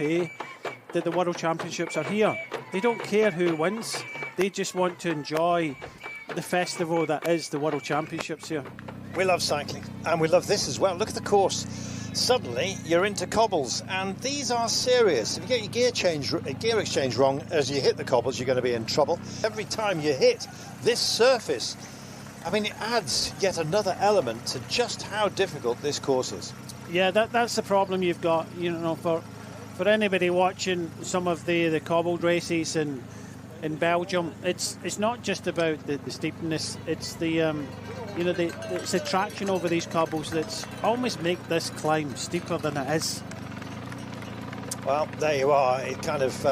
pay that the World Championships are here. They don't care who wins. They just want to enjoy the festival that is the World Championships here. We love cycling, and we love this as well. Look at the course. Suddenly, you're into cobbles, and these are serious. If you get your gear exchange wrong as you hit the cobbles, you're going to be in trouble. Every time you hit this surface, I mean, it adds yet another element to just how difficult this course is. Yeah, that's the problem you've got. You know, for anybody watching some of the cobbled races in Belgium, it's not just about the steepness. It's the it's the traction over these cobbles that's almost make this climb steeper than it is. Well, there you are. It kind of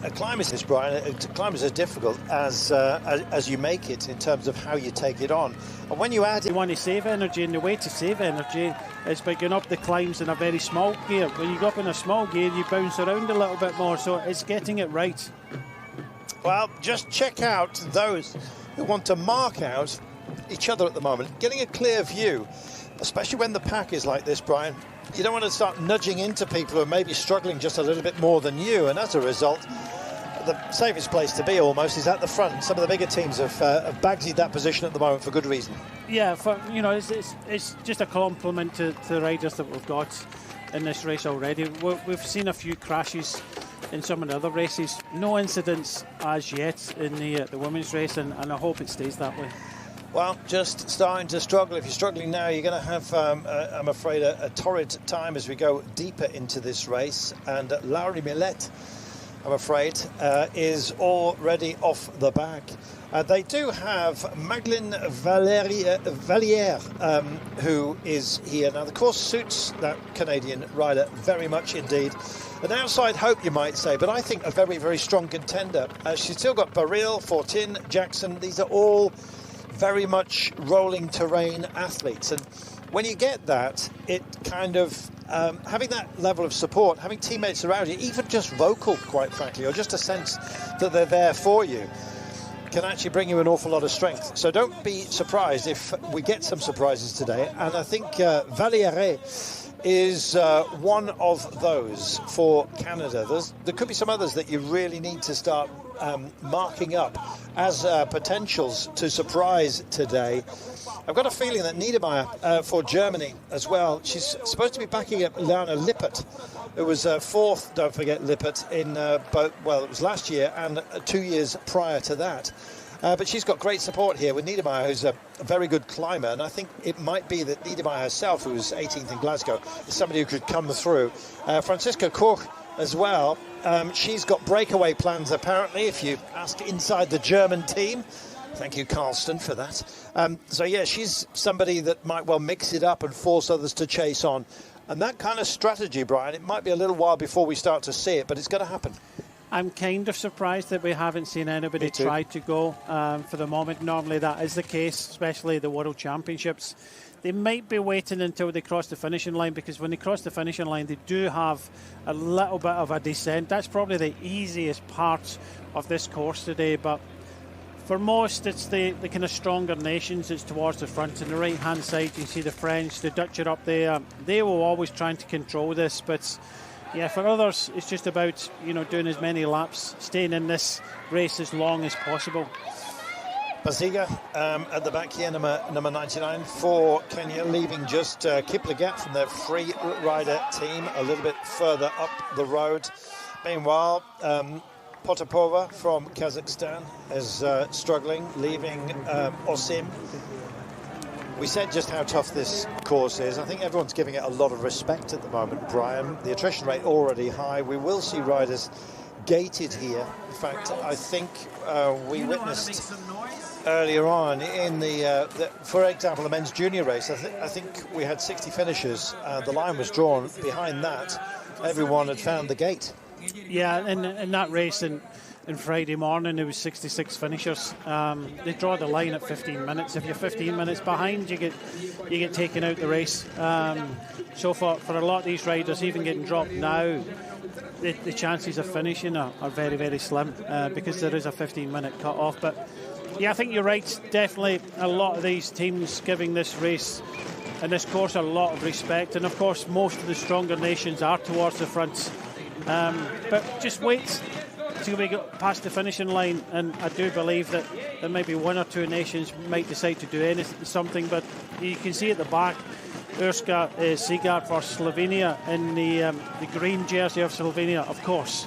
a climb is this, Brian. A climb is as difficult as you make it in terms of how you take it on. And when you add it, you want to save energy, and the way to save energy is by going up the climbs in a very small gear. When you go up in a small gear, you bounce around a little bit more. So it's getting it right. Well, just check out those who want to mark out each other at the moment, getting a clear view, especially when the pack is like this, Brian. You don't want to start nudging into people who are maybe struggling just a little bit more than you, and as a result, the safest place to be almost is at the front. Some of the bigger teams have bagsied that position at the moment for good reason. Yeah, it's just a compliment to the riders that we've got in this race already. We've seen a few crashes in some of the other races. No incidents as yet in the women's race, and I hope it stays that way. Well, just starting to struggle. If you're struggling now, you're going to have, I'm afraid, a torrid time as we go deeper into this race. And Laurie Millet, I'm afraid, is already off the back. They do have Magdalene Valliere, who is here. Now, the course suits that Canadian rider very much indeed. An outside hope, you might say, but I think a very, very strong contender. She's still got Baril, Fortin, Jackson. These are all very much rolling terrain athletes, and when you get that, it kind of having that level of support, having teammates around you, even just vocal, quite frankly, or just a sense that they're there for you, can actually bring you an awful lot of strength. So don't be surprised if we get some surprises today, and I think Valliere is one of those for Canada. There could be some others that you really need to start marking up as potentials to surprise today. I've got a feeling that Niedermeyer for Germany as well, she's supposed to be backing up Lana Lippert, who was fourth, don't forget Lippert, in both, well, it was last year and 2 years prior to that. But she's got great support here with Niedermeyer, who's a very good climber, and I think it might be that Niedermeyer herself, who was 18th in Glasgow, is somebody who could come through. Franziska Koch as well. She's got breakaway plans, apparently, if you ask inside the German team. Thank you, Carlston, for that. So, yeah, she's somebody that might well mix it up and force others to chase on. And that kind of strategy, Brian, it might be a little while before we start to see it, but it's going to happen. I'm kind of surprised that we haven't seen anybody try to go for the moment. Normally that is the case, especially the World Championships. They might be waiting until they cross the finishing line, because when they cross the finishing line, they do have a little bit of a descent. That's probably the easiest part of this course today, but for most, it's the kind of stronger nations. It's towards the front. On the right-hand side, you see the French, the Dutch are up there. They will always try to control this, but yeah, for others, it's just about, doing as many laps, staying in this race as long as possible. Baziga at the back here, number 99 for Kenya, leaving just Kiplagat from their free rider team a little bit further up the road. Meanwhile, Potapova from Kazakhstan is struggling, leaving Osim. We said just how tough this course is. I think everyone's giving it a lot of respect at the moment, Brian. The attrition rate already high. We will see riders gated here. In fact, I think we witnessed earlier on in for example, the men's junior race, I think we had 60 finishers. The line was drawn. Behind that, everyone had found the gate. Yeah, in that race in Friday morning, there was 66 finishers. They draw the line at 15 minutes. If you're 15 minutes behind, you get taken out the race. So for a lot of these riders, even getting dropped now, the chances of finishing are very, very slim because there is a 15-minute cut-off. But yeah, I think you're right. Definitely a lot of these teams giving this race in this course a lot of respect, and of course most of the stronger nations are towards the front. But just wait till we get past the finishing line, and I do believe that there may be one or two nations might decide to do something, but you can see at the back Urška Sigard for Slovenia in the green jersey of Slovenia, of course.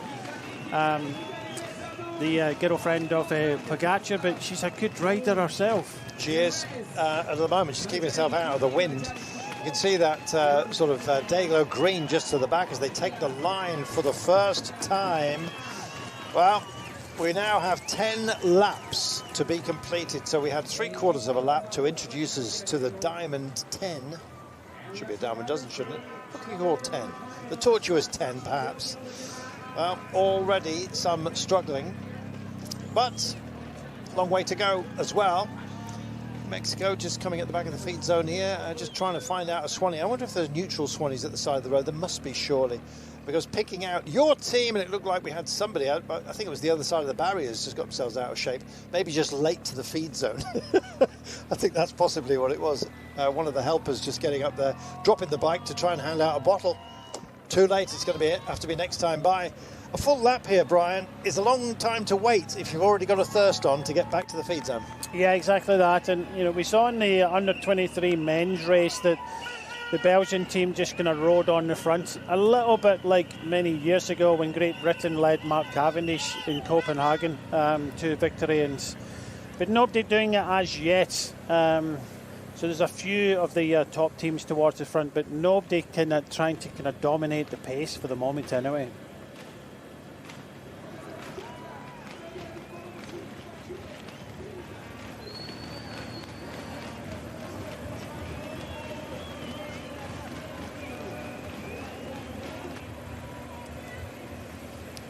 The girlfriend of Pogačar, but she's a good rider herself. She is. At the moment, she's keeping herself out of the wind. You can see that sort of Dayglow green just to the back as they take the line for the first time. Well, we now have 10 laps to be completed. So we had 3/4 of a lap to introduce us to the Diamond 10. Should be a Diamond dozen, shouldn't it? What can you call 10? The tortuous 10, perhaps. Well, already some struggling, but long way to go as well. Mexico just coming at the back of the feed zone here, just trying to find out a Swanee. I wonder if there's neutral Swanees at the side of the road. There must be, surely, because picking out your team, and it looked like we had somebody out, I think it was the other side of the barriers, just got themselves out of shape, maybe just late to the feed zone. I think that's possibly what it was. One of the helpers just getting up there, dropping the bike to try and hand out a bottle. Too late, it's going to have to be next time by. A full lap here, Brian, is a long time to wait if you've already got a thirst on to get back to the feed zone. Yeah, exactly that. And, you know, we saw in the under-23 men's race that the Belgian team just kind of rode on the front, a little bit like many years ago when Great Britain led Mark Cavendish in Copenhagen to victory. But nobody doing it as yet. So there's a few of the top teams towards the front, but nobody trying to dominate the pace for the moment anyway.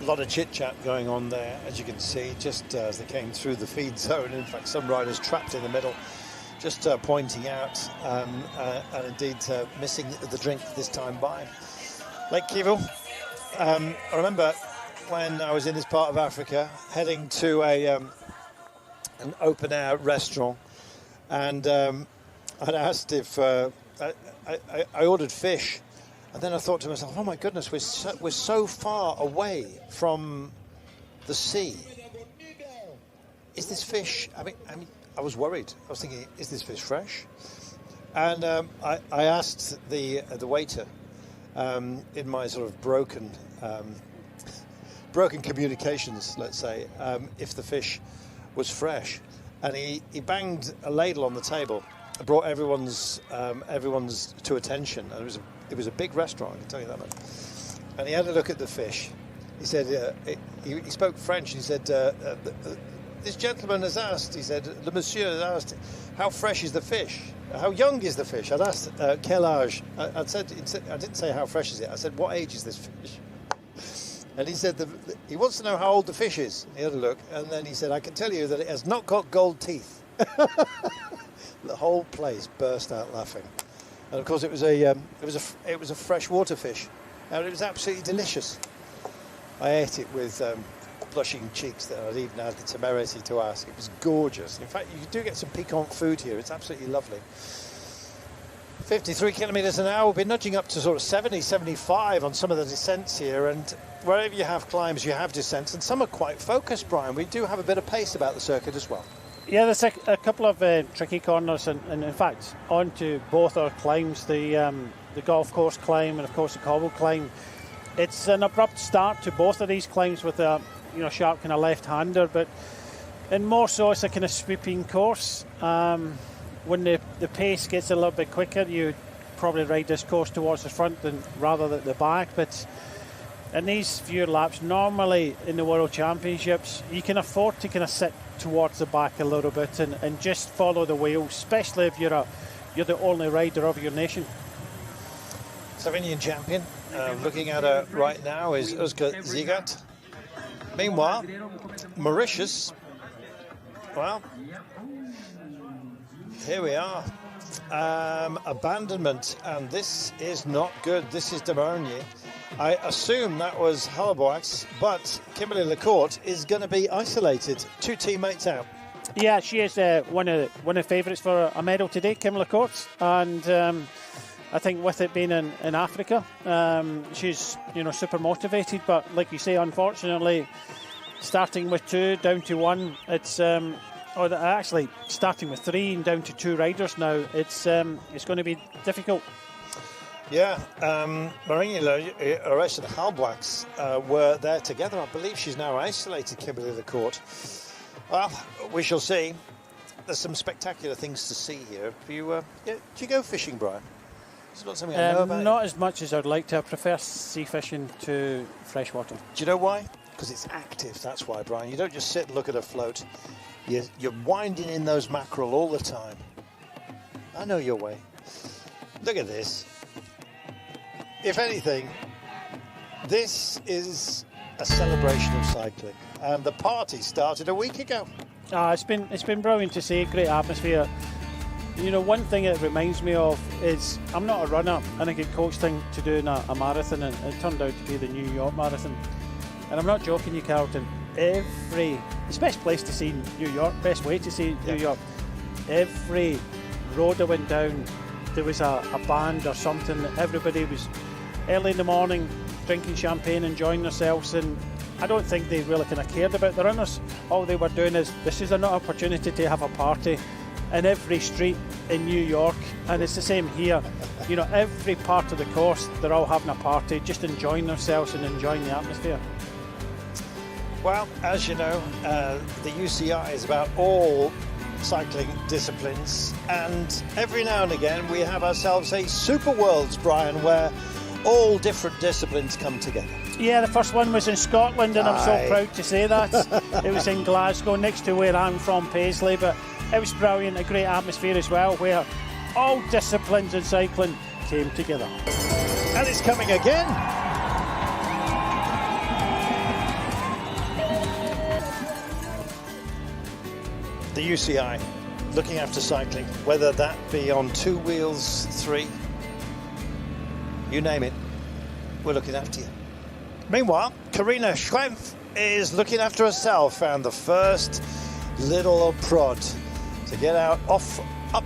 A lot of chit-chat going on there, as you can see, just as they came through the feed zone. In fact, some riders trapped in the middle, just pointing out and indeed missing the drink this time by. Lake Kivu. I remember when I was in this part of Africa, heading to an open-air restaurant, and I'd asked if I ordered fish. And then I thought to myself, oh my goodness, we're so far away from the sea. Is this fish, I mean, I was worried. I was thinking, is this fish fresh? And I asked the waiter in my sort of broken communications, let's say, if the fish was fresh. And he banged a ladle on the table, brought everyone's to attention. And it was a big restaurant, I can tell you that much. And he had a look at the fish. He said, he spoke French. He said, this gentleman has asked, he said, le monsieur has asked, how fresh is the fish? How young is the fish? I'd asked, quel âge? I didn't say how fresh is it. I said, what age is this fish? And he said, he wants to know how old the fish is. He had a look, and then he said, I can tell you that it has not got gold teeth. The whole place burst out laughing. And of course, it was a freshwater fish, and it was absolutely delicious. I ate it with blushing cheeks. That I'd even had the temerity to ask. It was gorgeous. In fact, you do get some piquant food here. It's absolutely lovely. 53 kilometres an hour. We've been nudging up to sort of 70, 75 on some of the descents here, and wherever you have climbs, you have descents, and some are quite focused, Brian. We do have a bit of pace about the circuit as well. Yeah, there's a couple of tricky corners, and in fact, onto both our climbs, the golf course climb and of course the cobble climb. It's an abrupt start to both of these climbs with a sharp kind of left-hander, but and more so it's a kind of sweeping course. When the pace gets a little bit quicker, you probably ride this course towards the front rather than the back. But in these few laps, normally in the World Championships, you can afford to kind of sit towards the back a little bit and just follow the wheel, especially if you're the only rider of your nation. Slovenian champion, looking at her right now, is Urška Sigard. Meanwhile, Mauritius, well, here we are. Abandonment, and this is not good. This is de Marigny. I assume that was Halleboax, but Kimberly Lacourt is going to be isolated. 2 teammates out. Yeah, she is one of the favourites for a medal today, Kim Lacourte, and I think with it being in Africa, she's super motivated. But like you say, unfortunately, starting with 2 down to 1, it's actually starting with 3 and down to 2 riders now. It's going to be difficult. Yeah, Marina Oresh and Halbwachs were there together. I believe she's now isolated, Kimberly Lacourte. Well, we shall see. There's some spectacular things to see here. Do you go fishing, Brian? It's not something I know about. Not as much as I'd like to. I prefer sea fishing to freshwater. Do you know why? Because it's active, that's why, Brian. You don't just sit and look at a float. You're winding in those mackerel all the time. I know your way. Look at this. If anything, this is a celebration of cycling. And the party started a week ago. It's been brilliant to see. Great atmosphere. One thing it reminds me of is I'm not a runner, and I get coached to doing a marathon, and it turned out to be the New York Marathon. And I'm not joking you, Carlton. It's the best place to see New York, best way to see New York. Every road I went down, there was a band or something. Everybody was early in the morning drinking champagne, enjoying themselves, and I don't think they really kind of cared about the runners. All they were doing is, this is an opportunity to have a party in every street in New York, and it's the same here. Every part of the course, they're all having a party, just enjoying themselves and enjoying the atmosphere. Well, as you know, the UCI is about all cycling disciplines, and every now and again we have ourselves a Super Worlds, Brian, where all different disciplines come together. Yeah, the first one was in Scotland, and I'm so proud to say that. It was in Glasgow, next to where I'm from, Paisley, but it was brilliant, a great atmosphere as well, where all disciplines in cycling came together. And it's coming again. The UCI, looking after cycling, whether that be on 2 wheels, 3, you name it, we're looking after you. Meanwhile, Karina Schwempf is looking after herself, and the first little prod to get up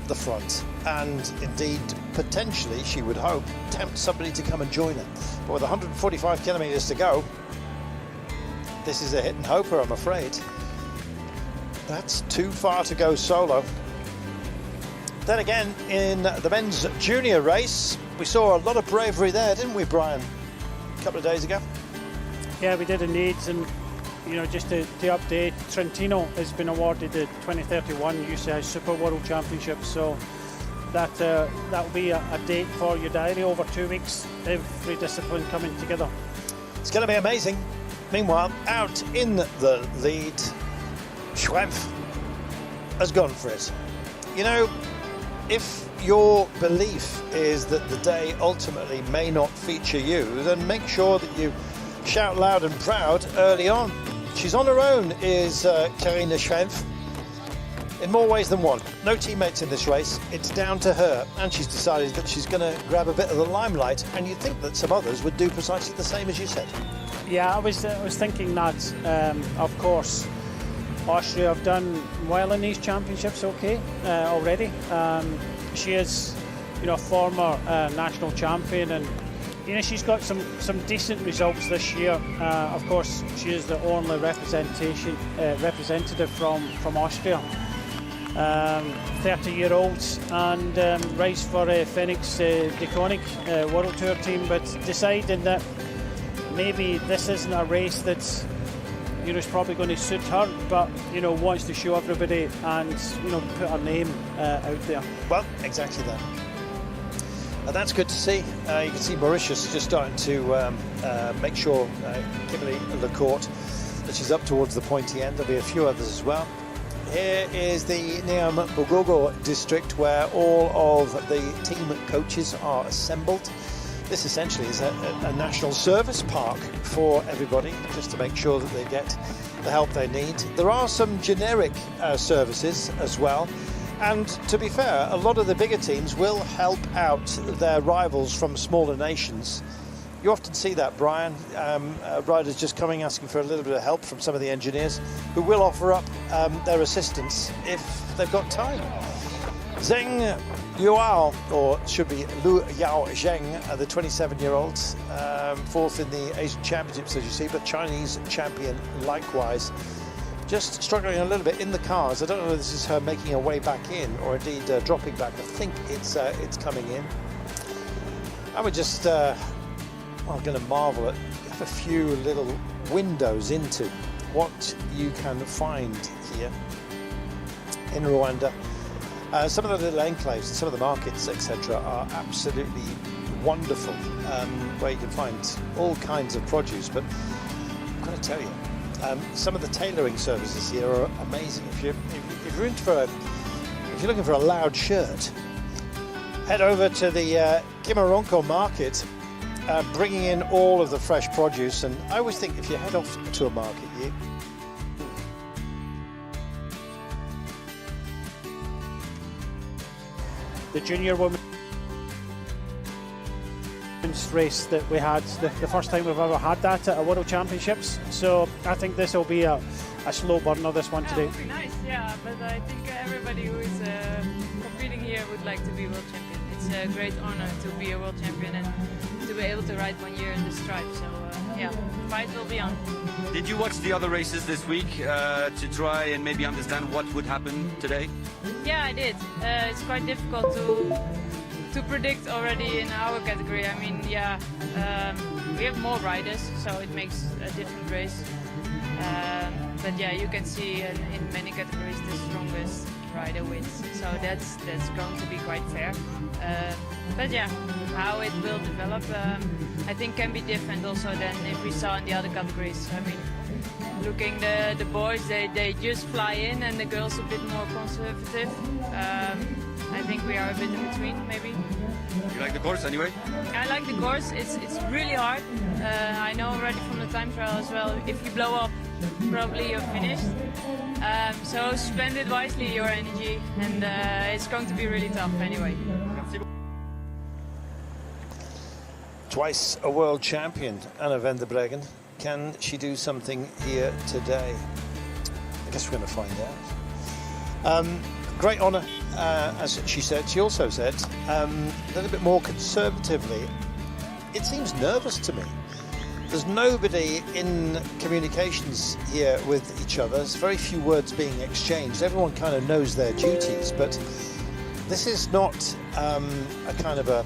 the front, and indeed, potentially, she would hope, tempt somebody to come and join her. But with 145 kilometres to go, this is a hit and hoper, I'm afraid. That's too far to go solo. Then again, in the men's junior race, we saw a lot of bravery there, didn't we, Brian, a couple of days ago? Yeah, we did indeed, and just to update, Trentino has been awarded the 2031 UCI Super World Championship, so that will be a date for your diary over 2 weeks, every discipline coming together. It's going to be amazing. Meanwhile, out in the lead, Schwempf has gone for it. If your belief is that the day ultimately may not feature you, then make sure that you shout loud and proud early on. She's on her own, is Karina Schwempf, in more ways than one. No teammates in this race, it's down to her, and she's decided that she's going to grab a bit of the limelight, and you'd think that some others would do precisely the same as you said. Yeah, I was thinking that, of course, Austria have done well in these championships, already. She is, a former national champion, and she's got some decent results this year. Of course, she is the only representative from Austria. 30-year-olds, and race for Phoenix Deconic World Tour team, but deciding that maybe this isn't a race that's is probably going to suit her, but wants to show everybody and put her name out there. Well, exactly that. And that's good to see. You can see Mauritius just starting to make sure Kimberly Lacourte that she's up towards the pointy end. There'll be a few others as well. Here is the Niambogogo district, where all of the team coaches are assembled. This essentially is a national service park for everybody, just to make sure that they get the help they need. There are some generic services as well, and to be fair, a lot of the bigger teams will help out their rivals from smaller nations You often see that, Brian. Riders just coming asking for a little bit of help from some of the engineers who will offer up their assistance if they've got time. Zheng Yuao, or should be Lu Yao Zheng, the 27-year-old, fourth in the Asian Championships, as you see, but Chinese champion likewise. Just struggling a little bit in the cars. I don't know if this is her making her way back in or indeed dropping back. I think it's coming in. I would just, I'm going to marvel at a few little windows into what you can find here in Rwanda. Some of the little enclaves and some of the markets, etc., are absolutely wonderful, where you can find all kinds of produce. But I'm going to tell you, some of the tailoring services here are amazing. If you're looking for a loud shirt, head over to the Kimaronko market, bringing in all of the fresh produce. And I always think if you head off to a market, the junior women's race that we had, the first time we've ever had that at a World Championships. So I think this will be a slow burner, this one today. It would be nice, yeah, but I think everybody who is competing here would like to be world champion. It's a great honor to be a world champion and to be able to ride 1 year in the stripe. So yeah, fight will be on. Did you watch the other races this week to try and maybe understand what would happen today? Yeah, I did. It's quite difficult to predict already in our category. I mean, yeah, we have more riders, so it makes a different race. But yeah, you can see in many categories the strongest rider wins. So that's going to be quite fair. But yeah, how it will develop, I think can be different also than if we saw in the other categories. I mean, looking the boys, they just fly in, and the girls a bit more conservative. I think we are a bit in between, maybe. You like the course anyway? I like the course. It's really hard. I know already from the time trial as well. If you blow up, probably you're finished. So spend it wisely, your energy, and it's going to be really tough anyway. twice a world champion, Anna van der Breggen. Can she do something here today? I guess we're going to find out. Great honour, as she said. She also said, a little bit more conservatively, it seems nervous to me. There's nobody in communications here with each other. There's very few words being exchanged. Everyone kind of knows their duties, but this is not a kind of a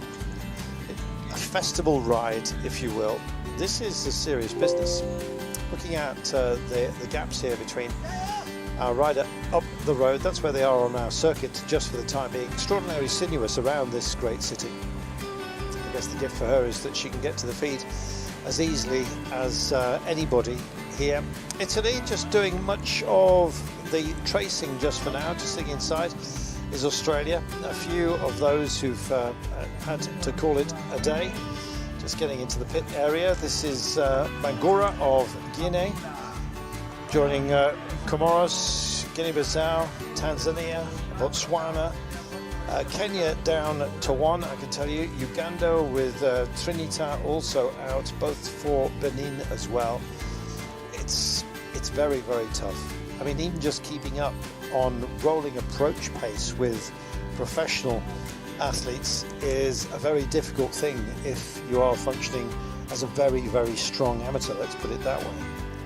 festival ride, if you will. This is a serious business. Looking at the gaps here between our rider up the road, that's where they are on our circuit just for the time being. Extraordinarily sinuous around this great city. I guess the gift for her is that she can get to the feed as easily as anybody here. Italy just doing much of the tracing just for now. Just sitting inside is Australia. A few of those who've had to call it a day. Just getting into the pit area. This is Mangura of Guinea, joining Comoros, Guinea-Bissau, Tanzania, Botswana, Kenya down to one, I can tell you. Uganda with Trinita also out, both for Benin as well. It's very, very tough. I mean, even just keeping up on rolling approach pace with professional athletes is a very difficult thing if you are functioning as a very, very strong amateur, let's put it that way.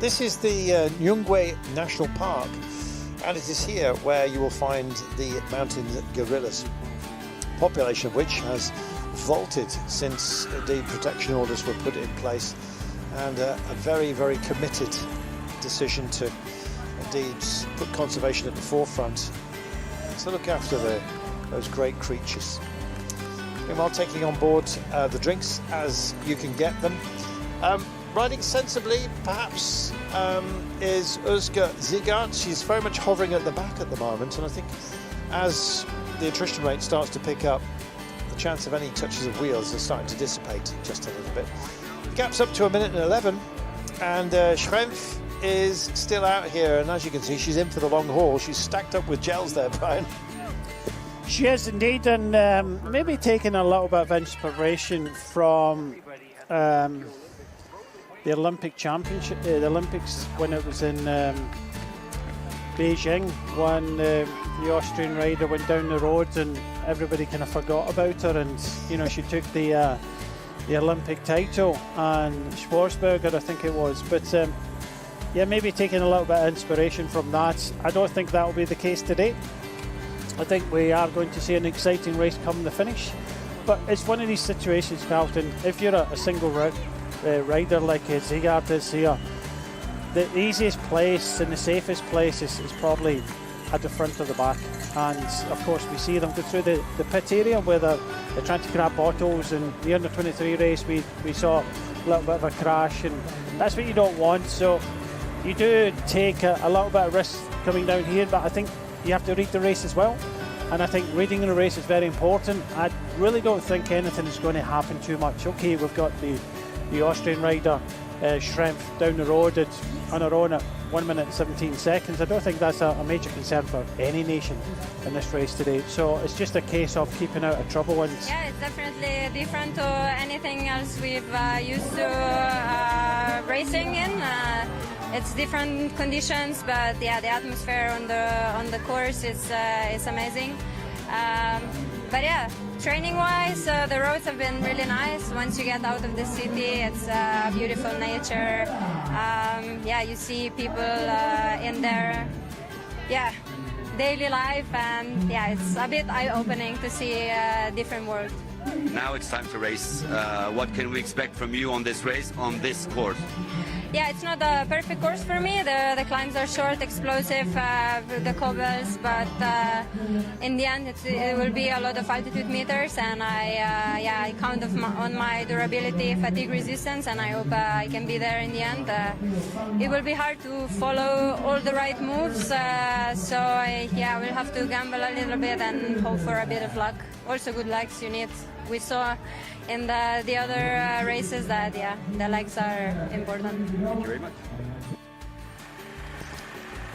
This is the Nyungwe National Park, and it is here where you will find the mountain gorillas, population of which has vaulted since the protection orders were put in place, and a very, very committed decision to indeed put conservation at the forefront to look after those great creatures. Meanwhile, taking on board the drinks as you can get them. Riding sensibly, perhaps, is Özge Ziegart. She's very much hovering at the back at the moment, and I think as the attrition rate starts to pick up, the chance of any touches of wheels is starting to dissipate just a little bit. The gap's up to 1:11, and Schrempf is still out here, and as you can see, she's in for the long haul. She's stacked up with gels there, Brian. She is indeed, and maybe taking a little bit of inspiration from the Olympic championship, the Olympics when it was in Beijing, when the Austrian rider went down the road and everybody kind of forgot about her, and you know, she took the Olympic title, and Schwarzberger I think it was, but yeah, maybe taking a little bit of inspiration from that. I don't think that will be the case today. I think we are going to see an exciting race come the finish, but it's one of these situations, Carlton, if you're a single rider like Zygaard is here, the easiest place and the safest place is probably at the front or the back. And of course we see them go through the pit area where they're trying to grab bottles, and the under-23 race we saw a little bit of a crash, and that's what you don't want. So you do take a little bit of risk coming down here, but I think you have to read the race as well, and I think reading the race is very important. I really don't think anything is going to happen too much. Okay, we've got the Austrian rider Schrempf down the road on her own at 1 minute and 17 seconds. I don't think that's a major concern for any nation in this race today. So it's just a case of keeping out of trouble. And yeah, it's definitely different to anything else we've used to racing in. It's different conditions, but yeah, the atmosphere on the course is amazing. But yeah, training-wise, the roads have been really nice. Once you get out of the city, it's beautiful nature. Yeah, you see people in their daily life, and yeah, it's a bit eye-opening to see a different world. Now it's time to race. What can we expect from you on this race, on this course? Yeah, it's not a perfect course for me. The climbs are short, explosive, the cobbles, but in the end it will be a lot of altitude meters, and I count on my durability, fatigue resistance, and I hope I can be there in the end. It will be hard to follow all the right moves, so yeah, we'll have to gamble a little bit and hope for a bit of luck. Also good legs you need. We saw in the other races that, yeah, the legs are important. Thank you very much.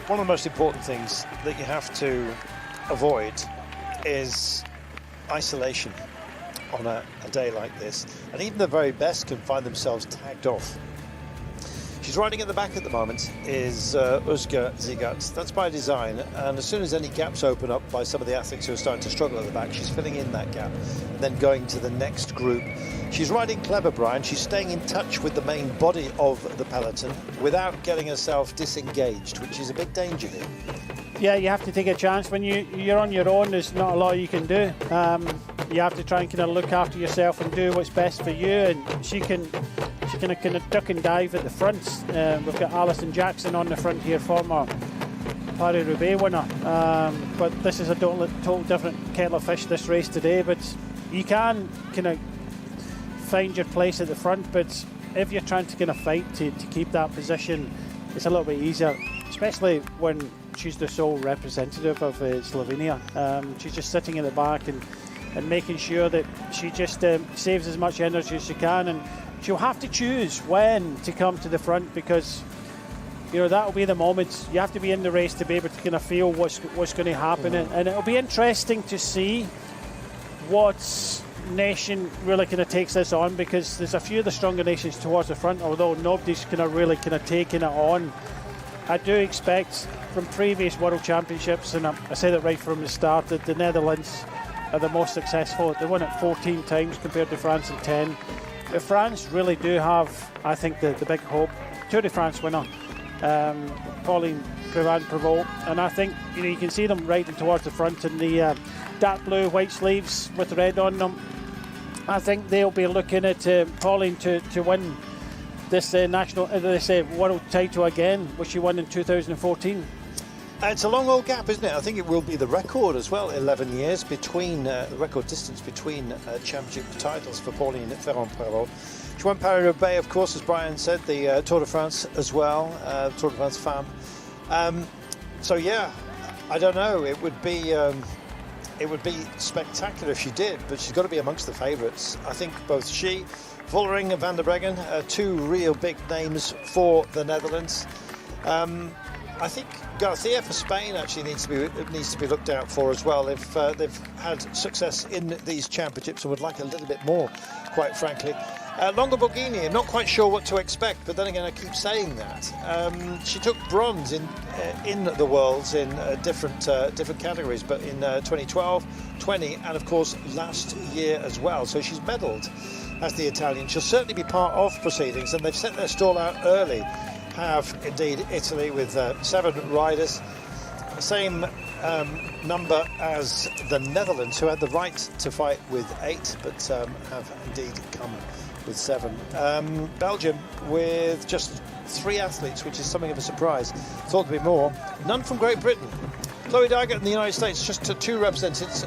One of the most important things that you have to avoid is isolation on a day like this. And even the very best can find themselves tagged off. She's riding at the back at the moment is Özge Zygaard. That's by design, and as soon as any gaps open up by some of the athletes who are starting to struggle at the back, she's filling in that gap and then going to the next group. She's riding clever, Brian. She's staying in touch with the main body of the peloton without getting herself disengaged, which is a big danger here. Yeah, you have to take a chance. When you're on your own, there's not a lot you can do. You have to try and kind of look after yourself and do what's best for you, and she can kind of duck and dive at the front. We've got Alison Jackson on the front here, former Paris-Roubaix winner. But this is a total different kettle of fish, this race today. But you can kind of find your place at the front, but if you're trying to kind of fight to keep that position, it's a little bit easier, especially when she's the sole representative of Slovenia. She's just sitting in the back and making sure that she just saves as much energy as she can, and she'll have to choose when to come to the front, because you know that'll be the moment. You have to be in the race to be able to kind of feel what's going to happen, and it'll be interesting to see what nation really kind of takes this on, because there's a few of the stronger nations towards the front, although nobody's kind of really kind of taking it on. I do expect from previous World Championships, and I said it right from the start, that the Netherlands are the most successful. They won it 14 times compared to France in 10. But France really do have, I think, the big hope. Tour de France winner, Pauline Prevot, and I think you can see them riding towards the front in the dark blue white sleeves with red on them. I think they'll be looking at Pauline to win this world title again, which she won in 2014. It's a long old gap, isn't it? I think it will be the record as well, 11 years between, the record distance between championship titles for Pauline Ferrand-Prévot. She won Paris-Roubaix, of course, as Brian said, the Tour de France as well, Tour de France Femmes. So yeah, I don't know, it would be spectacular if she did, but she's got to be amongst the favourites. I think both she, Vollering and Van der Breggen, two real big names for the Netherlands. I think Garcia for Spain actually needs to be looked out for as well. If they've had success in these championships and would like a little bit more, quite frankly. Longoborghini, I'm not quite sure what to expect, but then again, I keep saying that. She took bronze in the Worlds in different categories, but in 2012, 20, and of course last year as well. So she's medalled as the Italian. She'll certainly be part of proceedings, and they've set their stall out early. Have indeed Italy with 7 riders, the same number as the Netherlands, who had the right to fight with 8, but have indeed come with 7. Belgium with just 3 athletes, which is something of a surprise. Thought there'd be more. None from Great Britain. Chloe Daggett in the United States, just 2 representatives.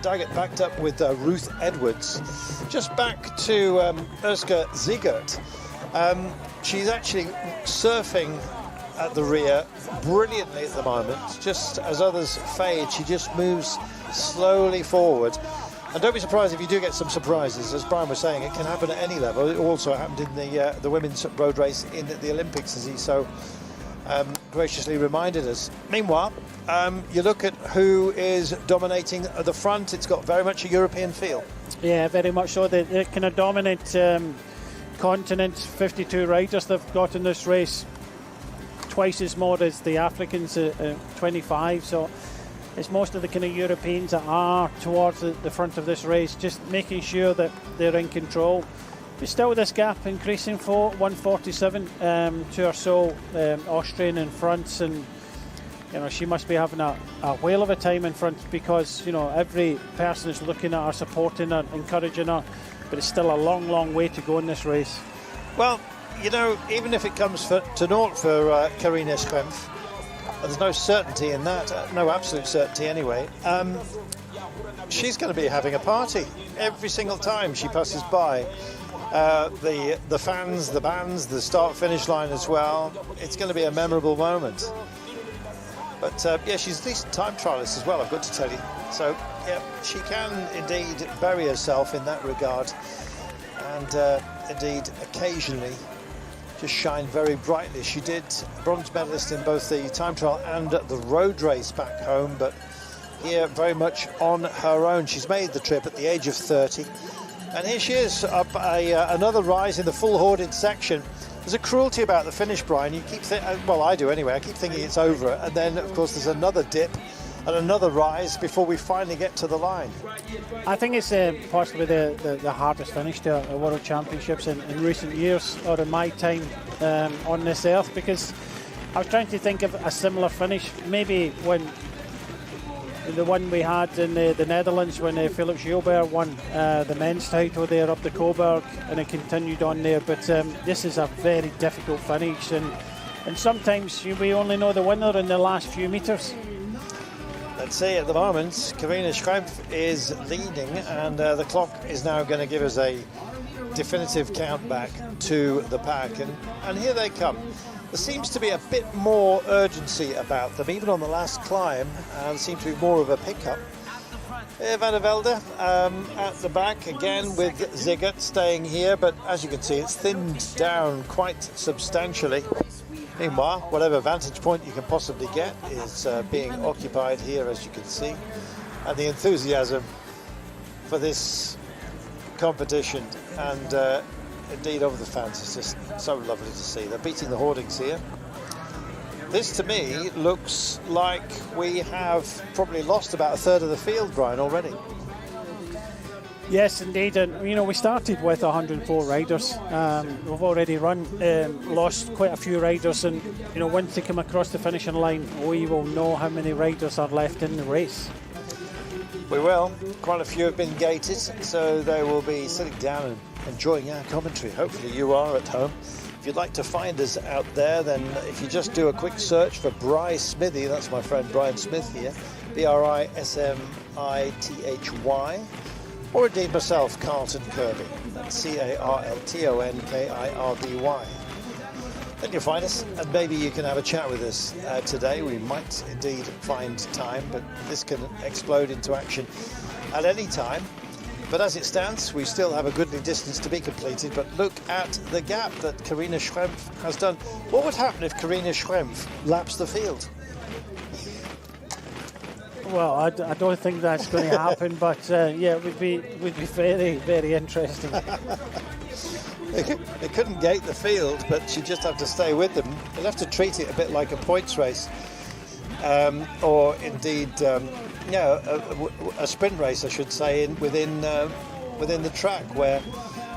Daggett backed up with Ruth Edwards. Just back to Özge Ziegert. She's actually surfing at the rear brilliantly at the moment. Just as others fade, she just moves slowly forward. And don't be surprised if you do get some surprises. As Brian was saying, it can happen at any level. It also happened in the women's road race in the Olympics, as he so graciously reminded us. Meanwhile, you look at who is dominating at the front. It's got very much a European feel. Yeah, very much so. The kind of dominant continent, 52 riders they've got in this race. Twice as more as the Africans, 25. So it's most of the kind of Europeans that are towards the front of this race, just making sure that they're in control. But still, this gap increasing for 147 to or so Austrian in front, and you know she must be having a whale of a time in front, because you know every person is looking at her, supporting her, encouraging her, but it's still a long way to go in this race. Well, you know, even if it comes to naught for Karina Schrempf, there's no certainty in that, no absolute certainty anyway. She's going to be having a party every single time she passes by. The fans, the bands, the start-finish line as well. It's going to be a memorable moment. But yeah, she's a decent time trialist as well, I've got to tell you. So yeah, she can indeed bury herself in that regard, and indeed occasionally just shine very brightly. She did bronze medalist in both the time trial and the road race back home, but here very much on her own. She's made the trip at the age of 30, and here she is up another rise in the full hoarded section. There's a cruelty about the finish, Brian. You keep well, I do anyway. I keep thinking it's over, and then of course there's another dip and another rise before we finally get to the line. I think it's possibly the hardest finish to a World Championships in recent years, or in my time on this earth, because I was trying to think of a similar finish, maybe when the one we had in the Netherlands when Philip Gilbert won the men's title there up the Coburg, and it continued on there. But this is a very difficult finish, and sometimes we only know the winner in the last few metres. Let's see, at the moment, Karina Schrempf is leading, and the clock is now going to give us a definitive count back to the pack. And here they come. There seems to be a bit more urgency about them, even on the last climb, and seems to be more of a pickup. Van der Velde at the back again, with Ziegert staying here, but as you can see, it's thinned down quite substantially. Meanwhile, whatever vantage point you can possibly get is being occupied here, as you can see. And the enthusiasm for this competition and indeed over the fans is just so lovely to see. They're beating the hoardings here. This, to me, looks like we have probably lost about a third of the field, Brian, already. Yes, indeed, and you know we started with 104 riders. We've already lost quite a few riders, and you know once they come across the finishing line, we will know how many riders are left in the race. We will. Quite a few have been gated, so they will be sitting down and enjoying our commentary. Hopefully you are at home. If you'd like to find us out there, then if you just do a quick search for Bry Smithy, that's my friend Brian Smith here, Brismithy, or indeed myself, Carlton Kirby, that's Carltonkirby. Then you'll find us, and maybe you can have a chat with us today. We might indeed find time, but this can explode into action at any time. But as it stands, we still have a goodly distance to be completed. But look at the gap that Karina Schrempf has done. What would happen if Karina Schrempf laps the field? Well, I don't think that's going to happen, but yeah, it would be very, very interesting. They couldn't gate the field, but she'd just have to stay with them. They'd have to treat it a bit like a points race, or indeed, a sprint race, I should say, within the track, where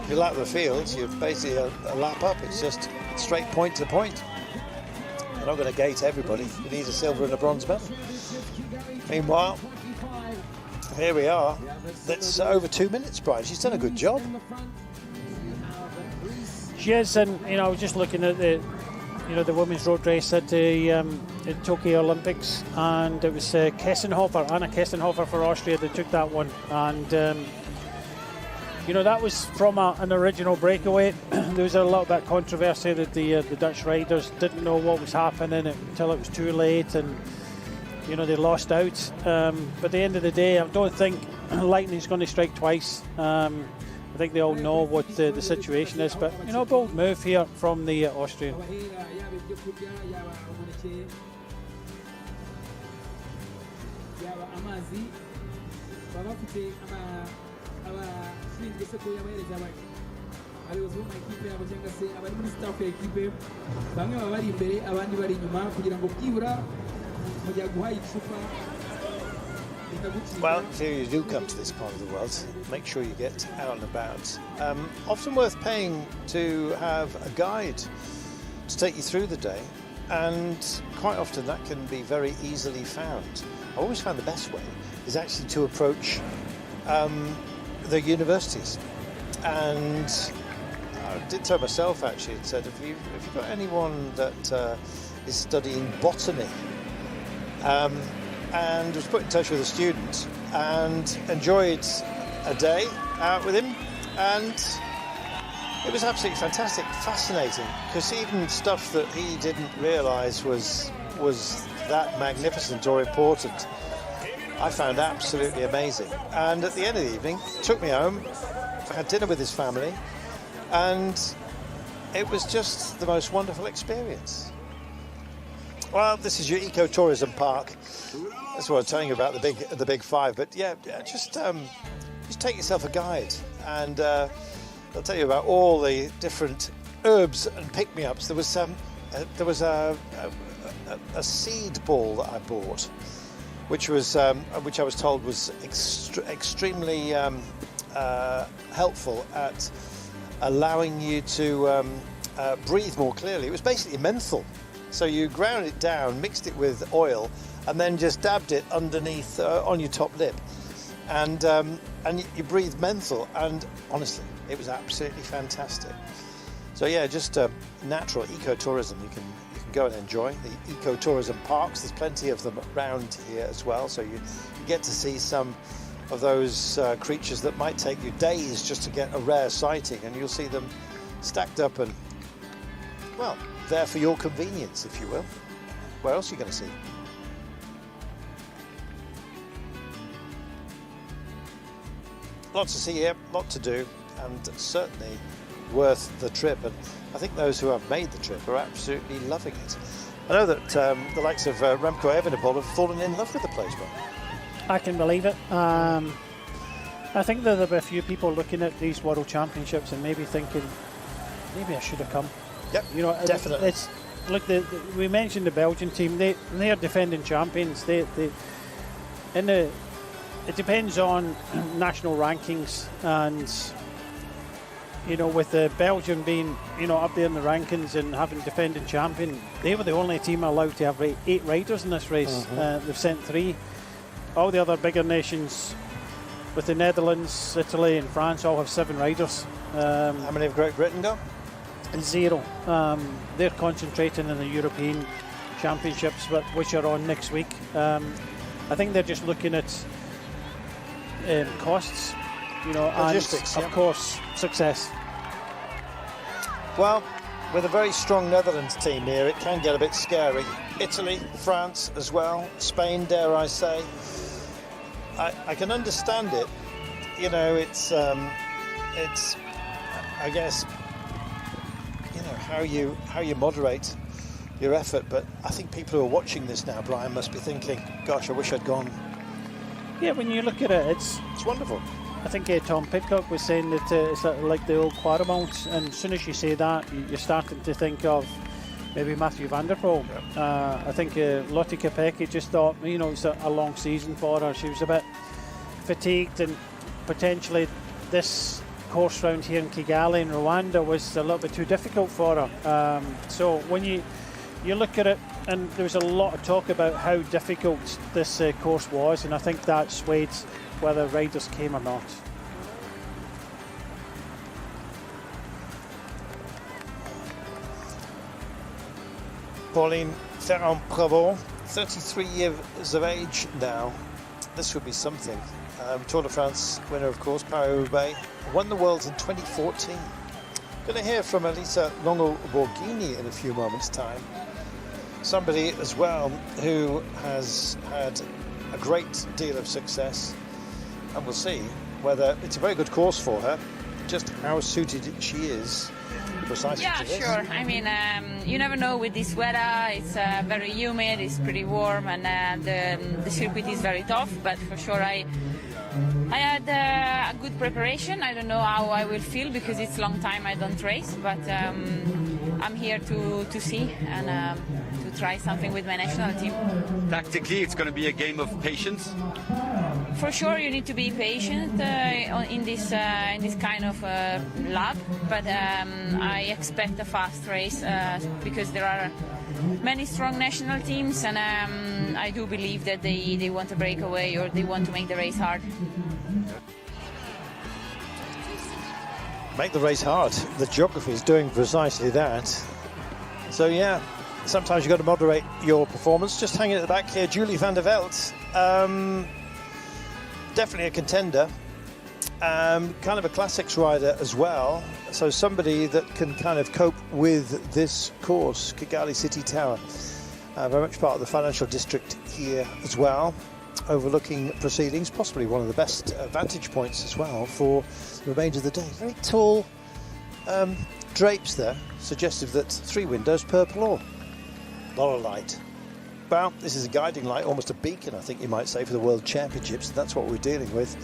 if you lap the field, you're basically a lap up. It's just straight point to point. You're not going to gate everybody. You need a silver and a bronze medal. Meanwhile, here we are. That's over 2 minutes, Brian. She's done a good job. She is, and I was just looking at the women's road race at the Tokyo Olympics, and it was Anna Kessenhofer for Austria that took that one, and that was from an original breakaway. There was a little bit of controversy that the Dutch riders didn't know what was happening until it was too late, and they lost out. But at the end of the day, I don't think lightning's going to strike twice. I think they all know what the situation is, but bold move here from the Austrian. Well, if you do come to this part of the world, make sure you get out and about. Often worth paying to have a guide to take you through the day, and quite often that can be very easily found. I always found the best way is actually to approach the universities, and I did so myself actually, and said, if you've got anyone that is studying botany, and was put in touch with a student and enjoyed a day out with him, and it was absolutely fantastic, fascinating, because even stuff that he didn't realise was that magnificent or important, I found absolutely amazing. And at the end of the evening, took me home, had dinner with his family, and it was just the most wonderful experience. Well, this is your eco-tourism park. That's what I'm telling you about the big five. But yeah, just take yourself a guide, and I'll tell you about all the different herbs and pick-me-ups. There was a seed ball that I bought, which I was told was extremely helpful at allowing you to breathe more clearly. It was basically menthol. So you ground it down, mixed it with oil, and then just dabbed it underneath on your top lip, and you breathe menthol. And honestly, it was absolutely fantastic. So yeah, just natural ecotourism. You can go and enjoy the ecotourism parks. There's plenty of them around here as well. So you get to see some of those creatures that might take you days just to get a rare sighting, and you'll see them stacked up and, well, there for your convenience, if you will. Where else are you going to see? Lots to see here, lot to do, and certainly worth the trip. And I think those who have made the trip are absolutely loving it. I know that the likes of Remco Evenepoel have fallen in love with the place, Bob. I can believe it. I think there'll be a few people looking at these World Championships and maybe thinking, maybe I should have come. Yep, definitely. We mentioned the Belgian team. They are defending champions. It depends on national rankings, and with the Belgium being up there in the rankings and having defending champion, they were the only team allowed to have 8 riders in this race. They've sent 3. All the other bigger nations, with the Netherlands, Italy, and France, all have 7 riders. How many have Great Britain got? 0. They're concentrating in the European Championships, which are on next week. I think they're just looking at costs, logistics, and of course success. Well, with a very strong Netherlands team here, it can get a bit scary. Italy, France as well, Spain, dare I say. I can understand it. It's I guess, how you moderate your effort, but I think people who are watching this now, Brian, must be thinking, gosh, I wish I'd gone. Yeah, when you look at it, it's wonderful. I think Tom Pidcock was saying that it's like the old quartermounts, and as soon as you say that, you're starting to think of maybe Matthew van der Poel. I think Lotte Kopecky just thought, you know, it's a long season for her. She was a bit fatigued, and potentially this course round here in Kigali in Rwanda was a little bit too difficult for her. So when you look at it, and there was a lot of talk about how difficult this course was, and I think that swayed whether riders came or not. Pauline Ferrand-Prévot, 33 years of age now. This would be something. Tour de France winner, of course, Paris-Roubaix, won the Worlds in 2014. Going to hear from Elisa Longo-Borghini in a few moments' time. Somebody as well who has had a great deal of success, and we'll see whether it's a very good course for her, just how suited she is precisely to this. Yeah, sure. I mean, you never know with this weather. It's very humid, it's pretty warm, and the circuit is very tough, but for sure I had a good preparation. I don't know how I will feel because it's a long time I don't race, but I'm here to see and to try something with my national team. Tactically, it's going to be a game of patience. For sure, you need to be patient in this kind of lab, but I expect a fast race because there are many strong national teams, and I do believe that they want to break away or they want to make the race hard. Make the race hard. The geography is doing precisely that. So yeah, sometimes you've got to moderate your performance. Just hanging at the back here, Julie van der Veld. Definitely a contender. Kind of a classics rider as well. So somebody that can kind of cope with this course. Kigali City Tower. Very much part of the financial district here as well. Overlooking proceedings, possibly one of the best vantage points as well for the remainder of the day. Very tall drapes there, suggestive that 3 windows per floor. A lot of light. Well, this is a guiding light, almost a beacon, I think you might say, for the World Championships. That's what we're dealing with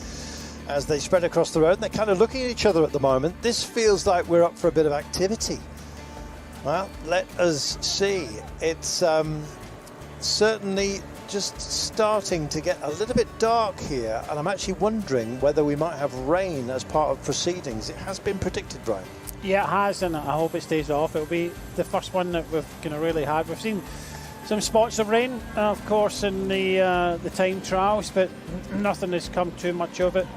as they spread across the road. And they're kind of looking at each other at the moment. This feels like we're up for a bit of activity. Well, let us see. It's certainly just starting to get a little bit dark here, and I'm actually wondering whether we might have rain as part of proceedings. It has been predicted, Brian. Yeah, it has, and I hope it stays off. It'll be the first one that we've kind of really had. We've seen some spots of rain, of course, in the time trials, but nothing has come too much of it.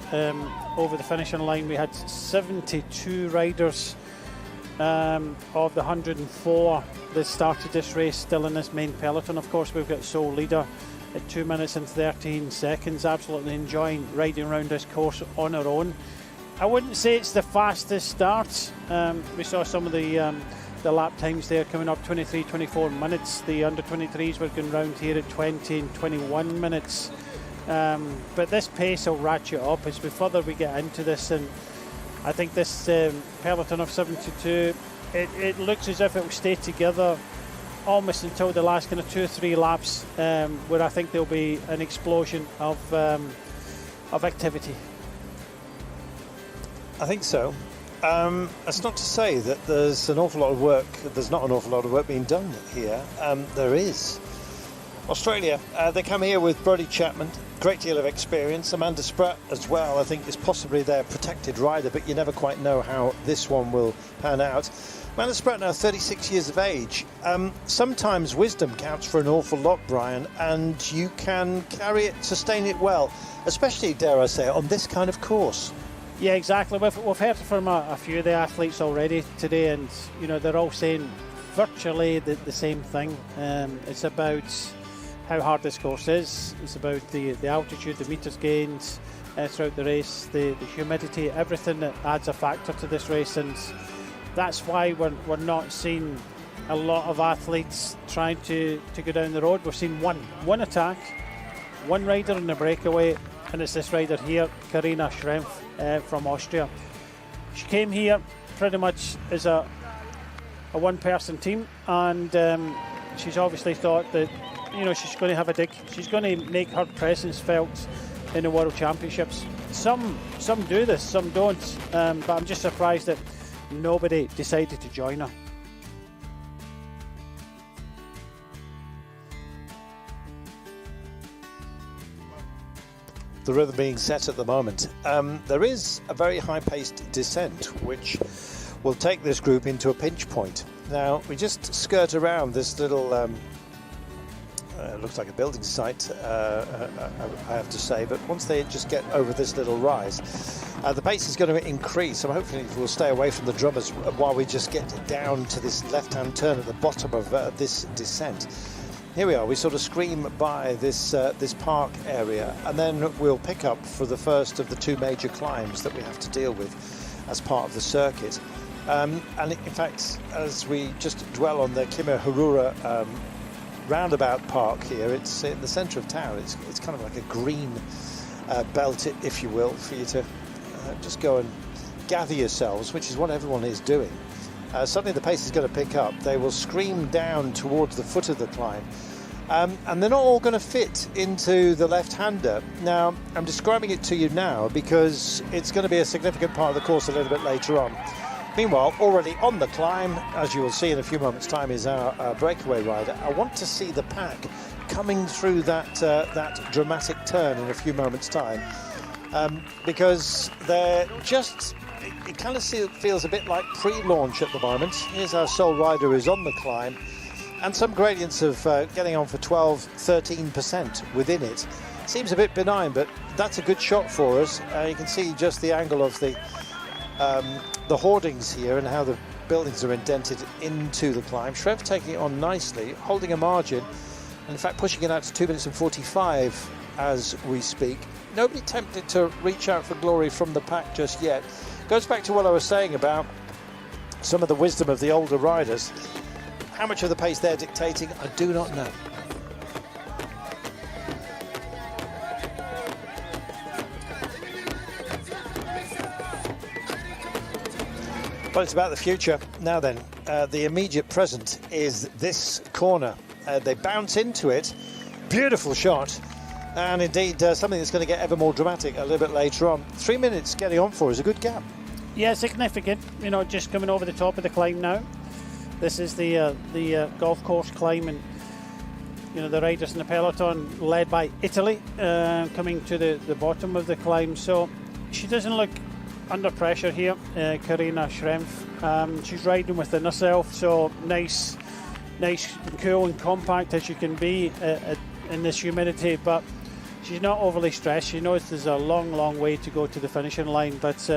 Over the finishing line, we had 72 riders of the 104 that started this race still in this main peloton. Of course, we've got sole leader at 2 minutes and 13 seconds, absolutely enjoying riding around this course on her own. I wouldn't say it's the fastest start. We saw some of the lap times there coming up, 23-24 minutes. The under 23s were going round here at 20 and 21 minutes. But this pace will ratchet up as we get into this, and I think this peloton of 72, it looks as if it will stay together almost until the last kind of 2 or 3 laps, where I think there'll be an explosion of activity. I think so. That's not to say that there's an awful lot of work. There's not an awful lot of work being done here. There is. Australia, they come here with Brodie Chapman, great deal of experience. Amanda Spratt as well, I think, is possibly their protected rider, but you never quite know how this one will pan out. Amanda Spratt now 36 years of age. Sometimes wisdom counts for an awful lot, Brian, and you can carry it, sustain it well, especially, dare I say, on this kind of course. Yeah, exactly. We've heard from a few of the athletes already today, and you know they're all saying virtually the same thing. It's about how hard this course is. It's about the altitude, the metres gained throughout the race, the humidity, everything that adds a factor to this race, and that's why we're not seeing a lot of athletes trying to go down the road. We've seen one attack, one rider in the breakaway, and it's this rider here, Karina Schrempf from Austria. She came here pretty much as a one-person team, and she's obviously thought that she's going to have a dig. She's going to make her presence felt in the World Championships. some do this, some don't. But I'm just surprised that nobody decided to join her. The rhythm being set at the moment. There is a very high-paced descent which will take this group into a pinch point. Now we just skirt around this little looks like a building site, I have to say, but once they just get over this little rise, the pace is going to increase, so hopefully we'll stay away from the drummers while we just get down to this left-hand turn at the bottom of this descent. Here we are, we sort of scream by this this park area, and then we'll pick up for the first of the two major climbs that we have to deal with as part of the circuit. And in fact, as we just dwell on the Kimihurura roundabout park here, it's in the centre of town. It's kind of like a green belt, if you will, for you to just go and gather yourselves, which is what everyone is doing. Suddenly the pace is going to pick up. They will scream down towards the foot of the climb, and they're not all going to fit into the left-hander. Now, I'm describing it to you now because it's going to be a significant part of the course a little bit later on. Meanwhile, already on the climb, as you will see in a few moments' time, is our breakaway rider. I want to see the pack coming through that dramatic turn in a few moments' time, because they're just... It kind of feels a bit like pre-launch at the moment. Here's our sole rider who's on the climb, and some gradients of getting on for 12-13% within it. Seems a bit benign, but that's a good shot for us. You can see just the angle of the hoardings here and how the buildings are indented into the climb. Shrev taking it on nicely, holding a margin, and in fact pushing it out to 2 minutes and 45 as we speak. Nobody tempted to reach out for glory from the pack just yet. Goes back to what I was saying about some of the wisdom of the older riders. How much of the pace they're dictating, I do not know. But it's about the future. Now then, the immediate present is this corner. They bounce into it. Beautiful shot. And indeed, something that's going to get ever more dramatic a little bit later on. 3 minutes getting on for is a good gap. Yeah, significant. You know, just coming over the top of the climb now. This is the golf course climb, and you know the riders in the peloton led by Italy coming to the bottom of the climb. So she doesn't look under pressure here, Karina Schrempf. She's riding within herself, so nice, cool and compact as you can be in this humidity, but she's not overly stressed. She knows there's a long way to go to the finishing line, but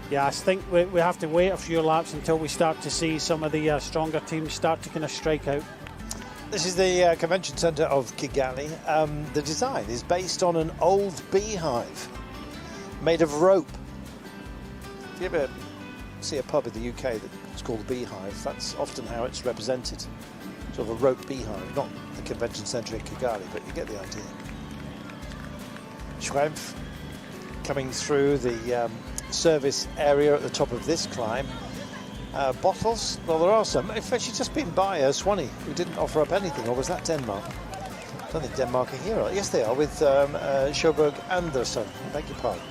yeah, I think we have to wait a few laps until we start to see some of the stronger teams start to kind of strike out. This is the convention centre of Kigali. The design is based on an old beehive made of rope. If you ever see a pub in the UK that's called a beehive, that's often how it's represented. Sort of a rope beehive, not the convention centre in Kigali, but you get the idea. Schrempf coming through the service area at the top of this climb. Bottles, well, there are some. In fact, she's just been by Swanee, who didn't offer up anything, or was that Denmark? I don't think Denmark are here. Yes, they are, with Sjoberg Andersen. Beg your pardon.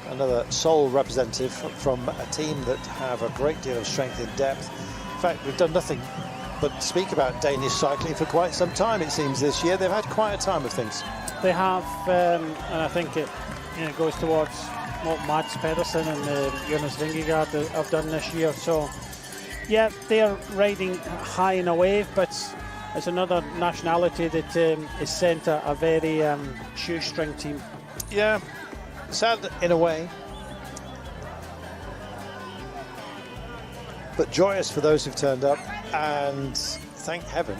Another sole representative from a team that have a great deal of strength in depth. In fact, we've done nothing but speak about Danish cycling for quite some time, it seems, this year. They've had quite a time of things. They have, and I think it goes towards what Mats Pedersen and Jonas Vingegaard have done this year. So, yeah, they're riding high in a wave, but it's another nationality that is sent a very shoestring team. Yeah, sad in a way, but joyous for those who've turned up, and thank heaven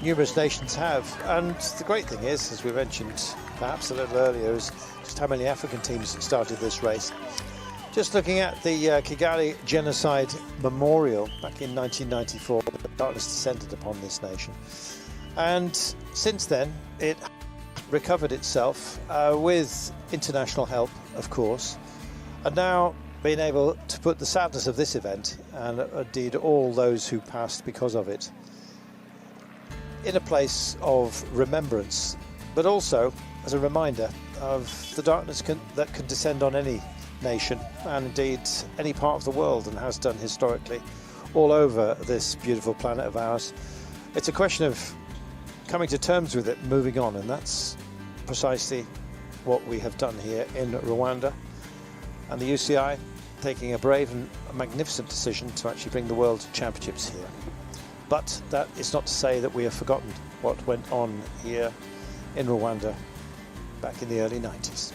numerous nations have. And the great thing is, as we mentioned perhaps a little earlier, is just how many African teams started this race. Just looking at the Kigali Genocide Memorial back in 1994, darkness descended upon this nation, and since then it recovered itself with international help, of course, and now being able to put the sadness of this event, and indeed all those who passed because of it, in a place of remembrance, but also as a reminder of the darkness that can descend on any nation, and indeed any part of the world, and has done historically all over this beautiful planet of ours. It's a question of coming to terms with it, moving on, and that's precisely what we have done here in Rwanda. And the UCI taking a brave and a magnificent decision to actually bring the World Championships here. But that is not to say that we have forgotten what went on here in Rwanda back in the early 90s.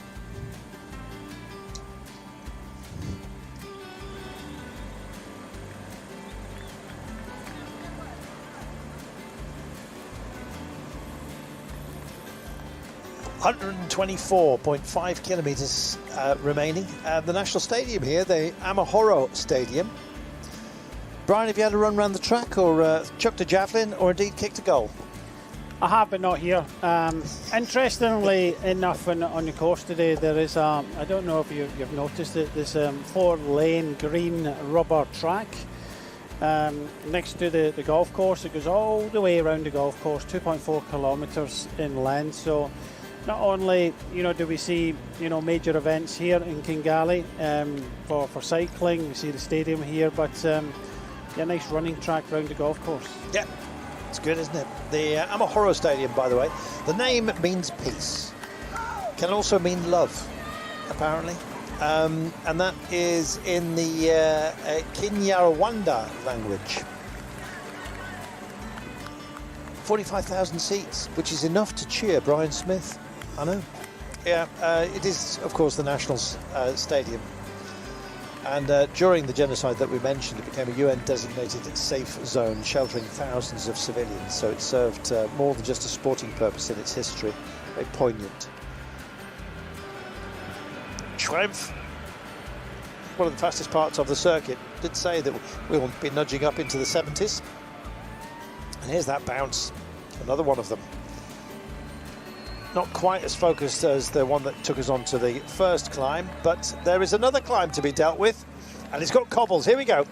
.5 kilometres remaining. The national stadium here, the Amahoro Stadium. Brian, have you had a run around the track, or chucked a javelin, or indeed kicked a goal? I have, but not here. Interestingly enough, on the course today, there is I don't know if you've noticed it, there's a 4-lane green rubber track next to the golf course. It goes all the way around the golf course, 2.4 kilometres in length. So not only, do we see, major events here in Kigali for cycling, we see the stadium here, but a nice running track around the golf course. Yeah, it's good, isn't it? The Amahoro Stadium, by the way, the name means peace. Can also mean love, apparently. And that is in the Kinyarwanda language. 45,000 seats, which is enough to cheer Brian Smith. I know. Yeah, it is, of course, the national stadium. And during the genocide that we mentioned, it became a UN-designated safe zone, sheltering thousands of civilians. So it served more than just a sporting purpose in its history. Very poignant. Schwempf, one of the fastest parts of the circuit, did say that we will be nudging up into the 70s. And here's that bounce, another one of them. Not quite as focused as the one that took us on to the first climb, but there is another climb to be dealt with, and it's got cobbles. Here we go.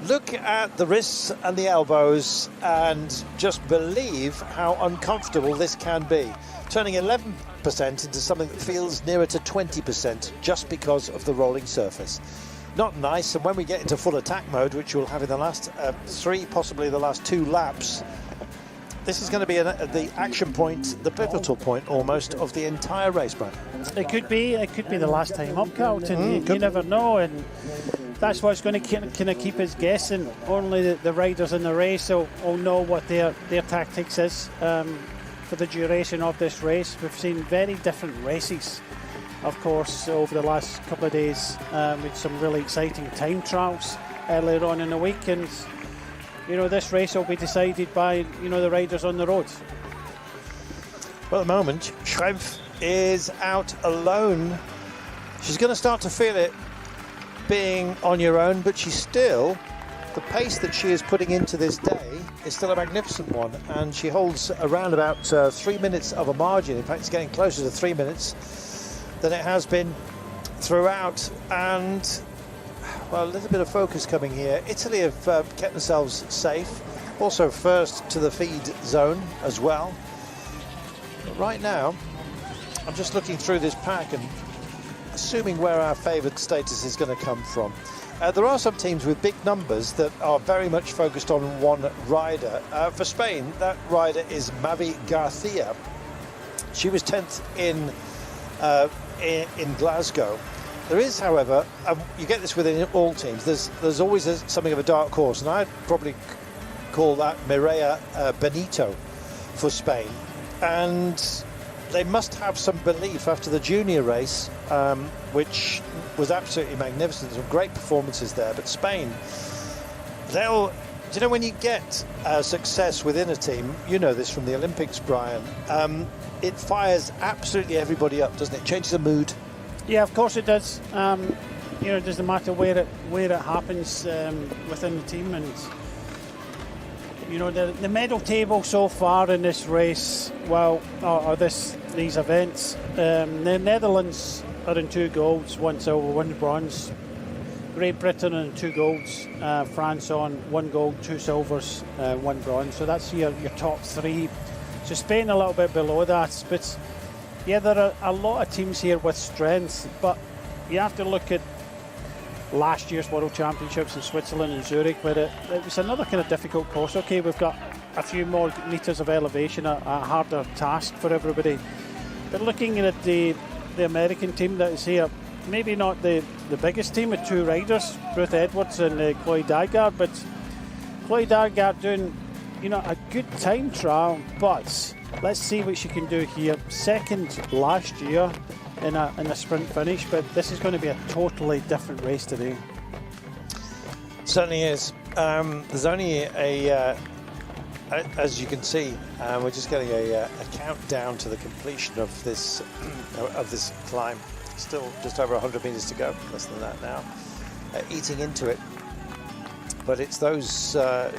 Look at the wrists and the elbows and just believe how uncomfortable this can be. Turning 11% into something that feels nearer to 20% just because of the rolling surface. Not nice, and when we get into full attack mode, which we'll have in the last 3, possibly the last 2 laps, this is going to be the action point, the pivotal point almost of the entire race, Brian. It could be the last time up, Carlton. You never know, and that's what's going to kind of keep us guessing. Only the riders in the race will know what their tactics is for the duration of this race. We've seen very different races, of course, over the last couple of days, with some really exciting time trials earlier on in the week, and this race will be decided by, the riders on the road. Well, at the moment, Schwempf is out alone. She's going to start to feel it being on your own, but the pace that she is putting into this day is still a magnificent one, and she holds around about 3 minutes of a margin. In fact, it's getting closer to 3 minutes than it has been throughout, and well, a little bit of focus coming here. Italy have kept themselves safe, also first to the feed zone as well. But right now, I'm just looking through this pack and assuming where our favoured status is going to come from. There are some teams with big numbers that are very much focused on one rider. For Spain, that rider is Mavi Garcia. She was 10th in Glasgow. There is, however, you get this within all teams, there's always something of a dark horse, and I'd probably call that Mireia Benito for Spain. And they must have some belief after the junior race, which was absolutely magnificent. Some great performances there. But Spain, when you get success within a team, you know this from the Olympics, Brian, it fires absolutely everybody up, doesn't it? Changes the mood. Yeah, of course it does. It doesn't matter where it happens within the team, and the medal table so far in this race, these events, the Netherlands are in 2 golds, 1 silver, 1 bronze. Great Britain on 2 golds, France on 1 gold, 2 silvers, 1 bronze. So that's your top 3. So Spain a little bit below that, but Yeah, there are a lot of teams here with strengths, but you have to look at last year's World Championships in Switzerland and Zurich, where it was another kind of difficult course. Okay, we've got a few more metres of elevation, a harder task for everybody. But looking at the American team that is here, maybe not the biggest team with 2 riders, Ruth Edwards and Chloe Dygard, but Chloe Dygard doing, a good time trial, but let's see what she can do here. Second last year in a sprint finish, but this is going to be a totally different race today. Certainly is. There's only as you can see, we're just getting a countdown to the completion of this climb. Still just over 100 metres to go, less than that now. Eating into it. But it's those, a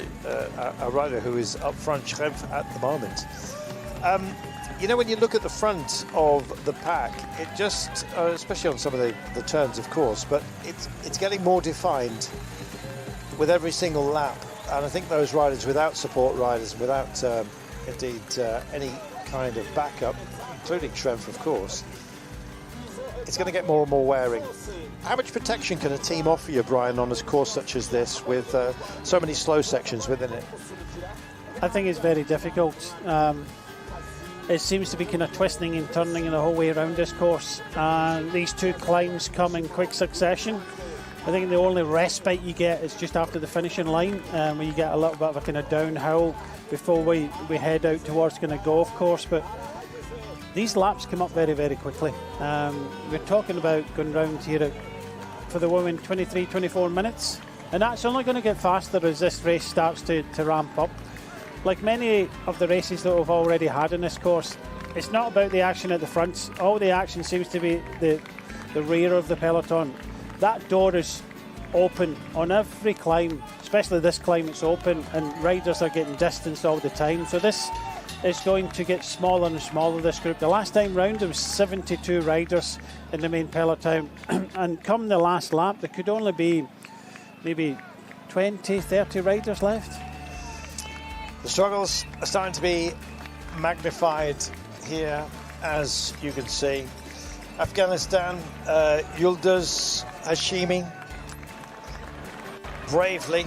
rider who is up front, Schrev, at the moment. When you look at the front of the pack, it just, especially on some of the turns, of course, but it's getting more defined with every single lap. And I think those riders without support riders, without indeed any kind of backup, including Schrev, of course, it's going to get more and more wearing. How much protection can a team offer you, Brian, on a course such as this with so many slow sections within it? I think it's very difficult. It seems to be kind of twisting and turning the whole way around this course. These 2 climbs come in quick succession. I think the only respite you get is just after the finishing line, where you get a little bit of a kind of downhill before we head out towards kind of golf course. But these laps come up very, very quickly. We're talking about going round here for the women 23, 24 minutes. And that's only going to get faster as this race starts to ramp up. Like many of the races that we've already had in this course, it's not about the action at the front. All the action seems to be the rear of the peloton. That door is open on every climb, especially this climb, it's open, and riders are getting distanced all the time. So this is going to get smaller and smaller, this group. The last time round there was 72 riders in the main peloton, and come the last lap there could only be maybe 20, 30 riders left. The struggles are starting to be magnified here, as you can see. Afghanistan, Yıldız Hashimi bravely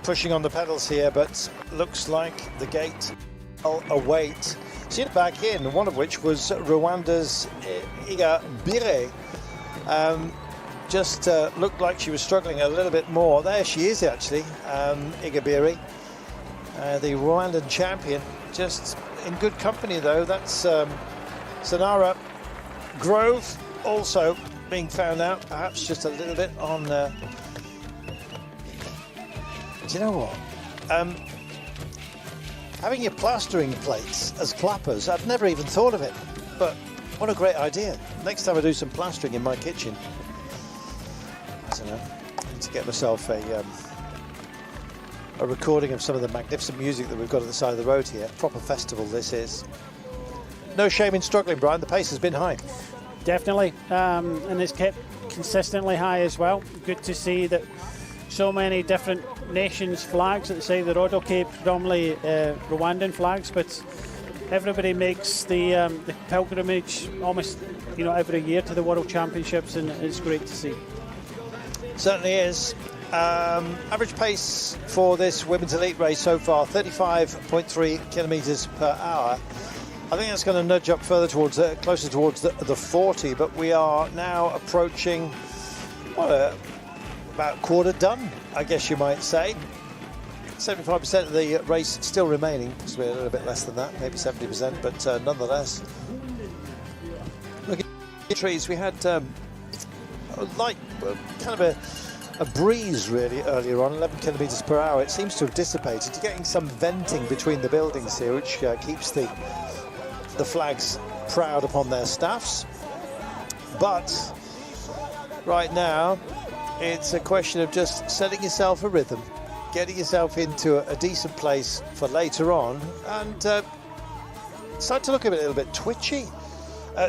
pushing on the pedals here, but looks like the gate will await. See it back in, one of which was Rwanda's Mwirebere. Just looked like she was struggling a little bit more. There she is, actually, Mwirebere, the Rwandan champion. Just in good company, though. That's Sanara Grove also being found out, perhaps just a little bit on. Do you know what? Having your plastering plates as clappers, I've never even thought of it, but what a great idea. Next time I do some plastering in my kitchen, I don't know, I need to get myself a recording of some of the magnificent music that we've got at the side of the road here. Proper festival this is. No shame in struggling, Brian. The pace has been high. Definitely, and it's kept consistently high as well. Good to see that so many different nations' flags at the side of the road. Okay, predominantly Rwandan flags, but everybody makes the pilgrimage almost, every year to the World Championships, and it's great to see. Certainly is. Average pace for this women's elite race so far, 35.3 kilometres per hour. I think that's going to nudge up further towards, closer towards the 40, but we are now approaching, about quarter done, I guess you might say. 75% of the race still remaining, possibly a little bit less than that, maybe 70%, but nonetheless. Looking at the trees, we had kind of a breeze really earlier on, 11 kilometres per hour. It seems to have dissipated. You're getting some venting between the buildings here, which keeps the flags proud upon their staffs. But right now, it's a question of just setting yourself a rhythm, getting yourself into a decent place for later on, and start to look a little bit twitchy.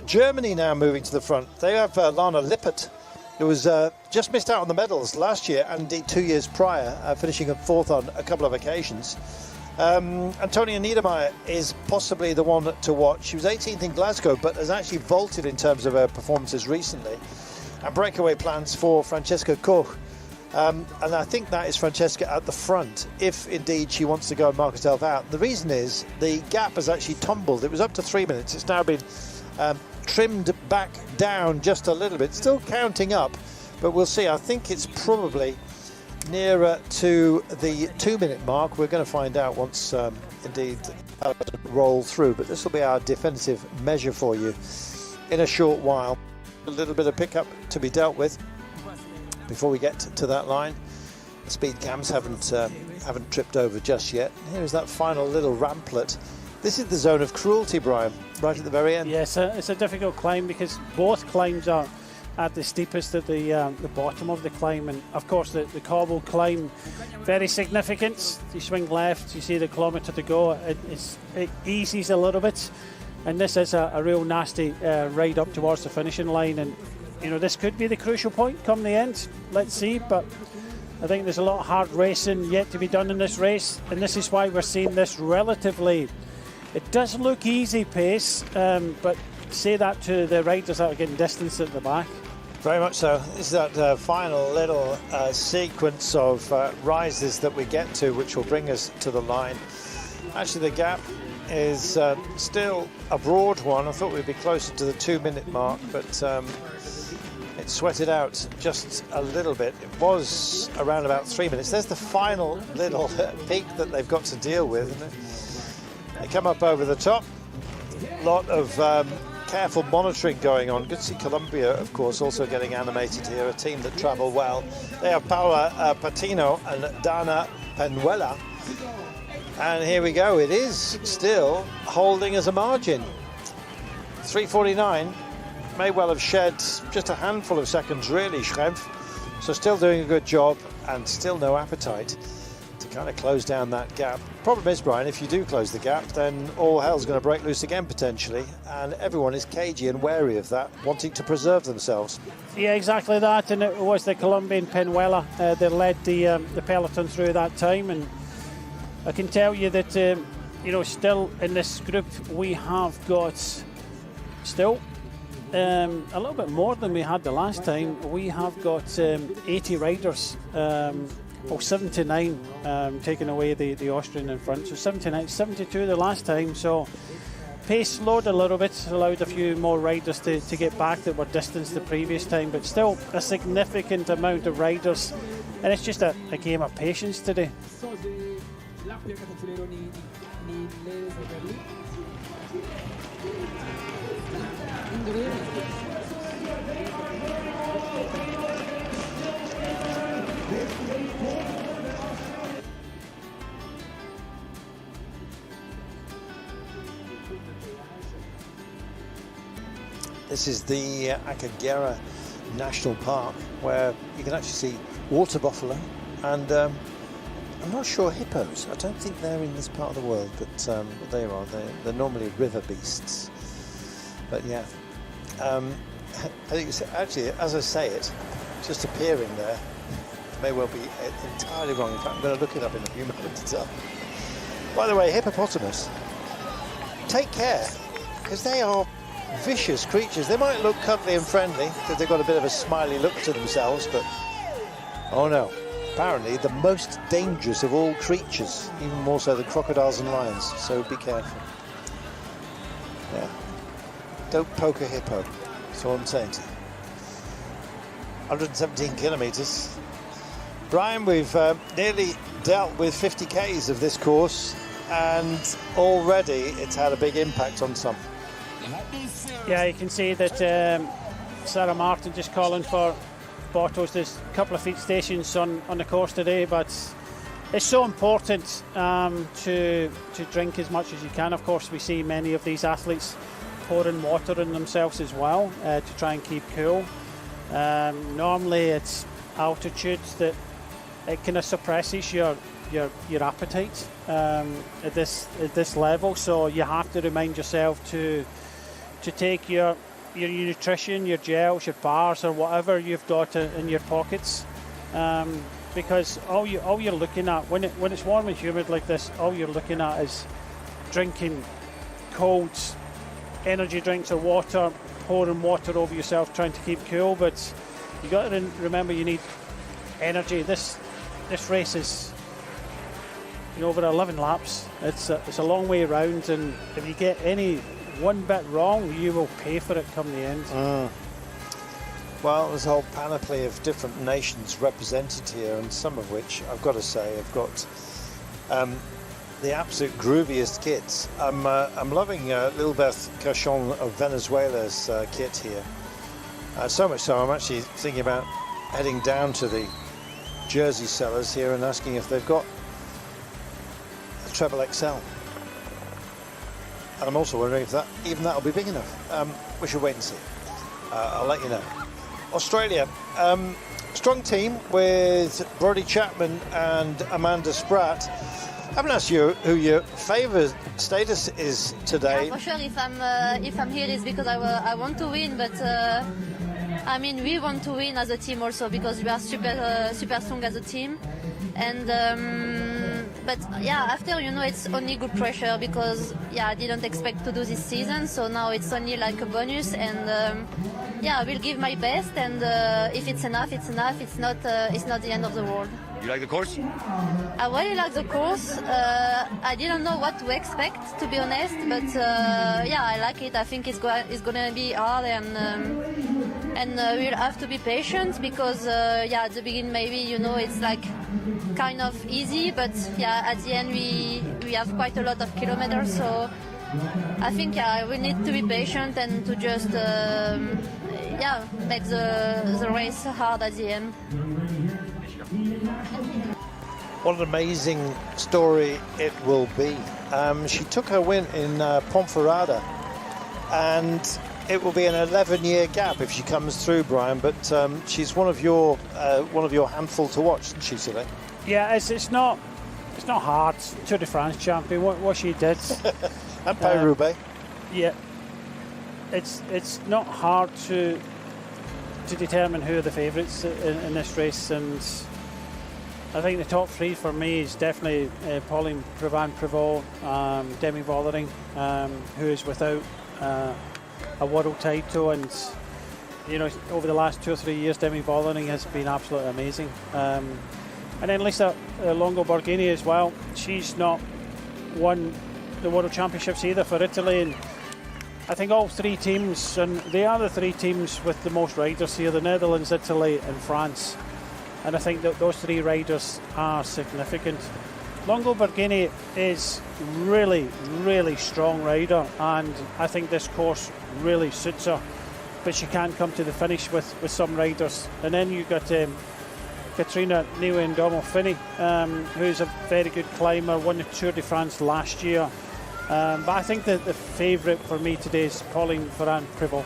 Germany now moving to the front. They have Lana Lippert, who was just missed out on the medals last year and indeed 2 years prior, finishing at fourth on a couple of occasions. Antonia Niedermeyer is possibly the one to watch. She was 18th in Glasgow, but has actually vaulted in terms of her performances recently. And breakaway plans for Francesca Koch. And I think that is Francesca at the front, if indeed she wants to go and mark herself out. The reason is the gap has actually tumbled. It was up to 3 minutes. It's now been trimmed back down just a little bit. Still counting up, but we'll see. I think it's probably nearer to the 2-minute mark. We're going to find out once indeed roll through, but this will be our definitive measure for you in a short while. A little bit of pickup to be dealt with before we get to that line. The speed cams haven't tripped over just yet. Here's that final little ramplet. This is the zone of cruelty, Brian, right at the very end. Yes, it's a difficult climb because both climbs are at the steepest at the bottom of the climb, and of course the cobble climb, very significant. You swing left, you see the kilometre to go, it eases a little bit, and this is a real nasty ride up towards the finishing line, and you know this could be the crucial point come the end. Let's see, but I think there's a lot of hard racing yet to be done in this race, and this is why we're seeing this relatively, it does look easy pace, but say that to the riders that are getting distance at the back. Very much so. This is that final little sequence of rises that we get to, which will bring us to the line. Actually, the gap is still a broad one. I thought we'd be closer to the 2-minute mark, but it sweated out just a little bit. It was around about 3 minutes. There's the final little peak that they've got to deal with. They come up over the top. A lot of careful monitoring going on. Good to see Colombia, of course, also getting animated here, a team that travel well. They have Paola Patino and Dana Penuela. And here we go. It is still holding as a margin. 3:49 may well have shed just a handful of seconds, really, Schrempf. So still doing a good job and still no appetite to kind of close down that gap. Problem is, Brian, if you do close the gap, then all hell's going to break loose again potentially, and everyone is cagey and wary of that, wanting to preserve themselves. Yeah, exactly that, and it was the Colombian Penuela that led the peloton through that time, and I can tell you that you know, still in this group we have got still a little bit more than we had the last time. We have got 80 riders. 79 taking away the Austrian in front, so 79, 72 the last time, so pace slowed a little bit, allowed a few more riders to get back that were distanced the previous time, but still a significant amount of riders, and it's just a game of patience today. This is the Akagera National Park, where you can actually see water buffalo and I'm not sure hippos. I don't think they're in this part of the world, but they are. They're normally river beasts. But yeah, I think it's actually, as I say it, just appearing there, may well be entirely wrong. In fact, I'm going to look it up in a few moments. By the way, hippopotamus, take care, because they are vicious creatures. They might look cuddly and friendly because they've got a bit of a smiley look to themselves, but oh no, apparently the most dangerous of all creatures, even more so than crocodiles and lions, so be careful. Yeah, don't poke a hippo, that's all I'm saying to you. 117 kilometres. Brian, we've nearly dealt with 50 Ks of this course, and already it's had a big impact on some. Yeah, you can see that Sarah Martin just calling for bottles. There's a couple of feed stations on the course today, but it's so important to drink as much as you can. Of course, we see many of these athletes pouring water in themselves as well to try and keep cool. Normally it's altitude that it kind of suppresses your appetite at this level, so you have to remind yourself to take your nutrition, your gels, your bars, or whatever you've got in your pockets. because all you're looking at when it's warm and humid like this, all you're looking at is drinking cold energy drinks or water, pouring water over yourself, trying to keep cool. But you got to remember you need energy. This race is over 11 laps. It's a long way around, and if you get any one bit wrong, you will pay for it come the end. Well, there's a whole panoply of different nations represented here, and some of which, I've got to say, have got the absolute grooviest kits. I'm loving Lilbeth Cachon of Venezuela's kit here. So much so, I'm actually thinking about heading down to the jersey sellers here and asking if they've got the Treble XL. And I'm also wondering if that'll be big enough. We should wait and see. I'll let you know. Australia, strong team with Brodie Chapman and Amanda Spratt. I haven't asked you who your favourite status is today. Yeah, for sure, if I'm here, it's because I want to win, but I mean, we want to win as a team also, because we are super strong as a team. And but yeah, after, it's only good pressure, because I didn't expect to do this season, so now it's only like a bonus. And I will give my best, and if it's enough, it's enough. It's not the end of the world. You like the course? I really like the course. I didn't know what to expect, to be honest, but I like it. I think it's gonna be hard, and we'll have to be patient, because at the beginning maybe it's like kind of easy, but at the end we have quite a lot of kilometers, so I think we need to be patient and to just make the race hard at the end. What an amazing story it will be. She took her win in Ponferrada, and it will be an 11-year gap if she comes through, Brian. But she's one of your handful to watch, isn't she, Silly? Yeah, it's not hard. Tour de France champion. What she did. And Paris-Roubaix. Yeah, it's not hard to determine who are the favourites in this race, and I think the top three for me is definitely Pauline Prevot, Demi Vollering, who is without a world title, and over the last 2 or 3 years Demi Vollering has been absolutely amazing. And then Lisa Longo Borghini as well. She's not won the World Championships either for Italy, and I think all three teams, and they are the three teams with the most riders here, the Netherlands, Italy and France. And I think that those three riders are significant. Longo Borghini is really, really strong rider, and I think this course really suits her. But she can't come to the finish with some riders. And then you've got Katrina Nieuwendommel-Finney, who's a very good climber, won the Tour de France last year. But I think that the favourite for me today is Pauline Ferrand-Prévot.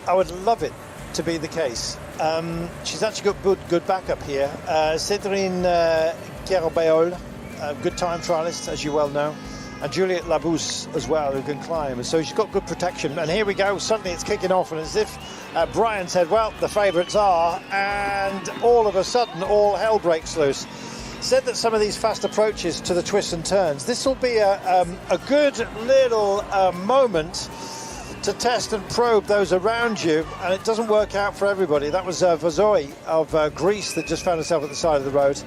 I would love it to be the case. She's actually got good backup here. Cédrine Guerbeol, good time trialist, as you well know, and Juliette Labousse as well, who can climb. And so she's got good protection. And here we go. Suddenly it's kicking off, and as if Brian said, well, the favourites are, and all of a sudden all hell breaks loose. Said that some of these fast approaches to the twists and turns, this will be a good little moment to test and probe those around you, and it doesn't work out for everybody. That was Vazoi of Greece that just found herself at the side of the road.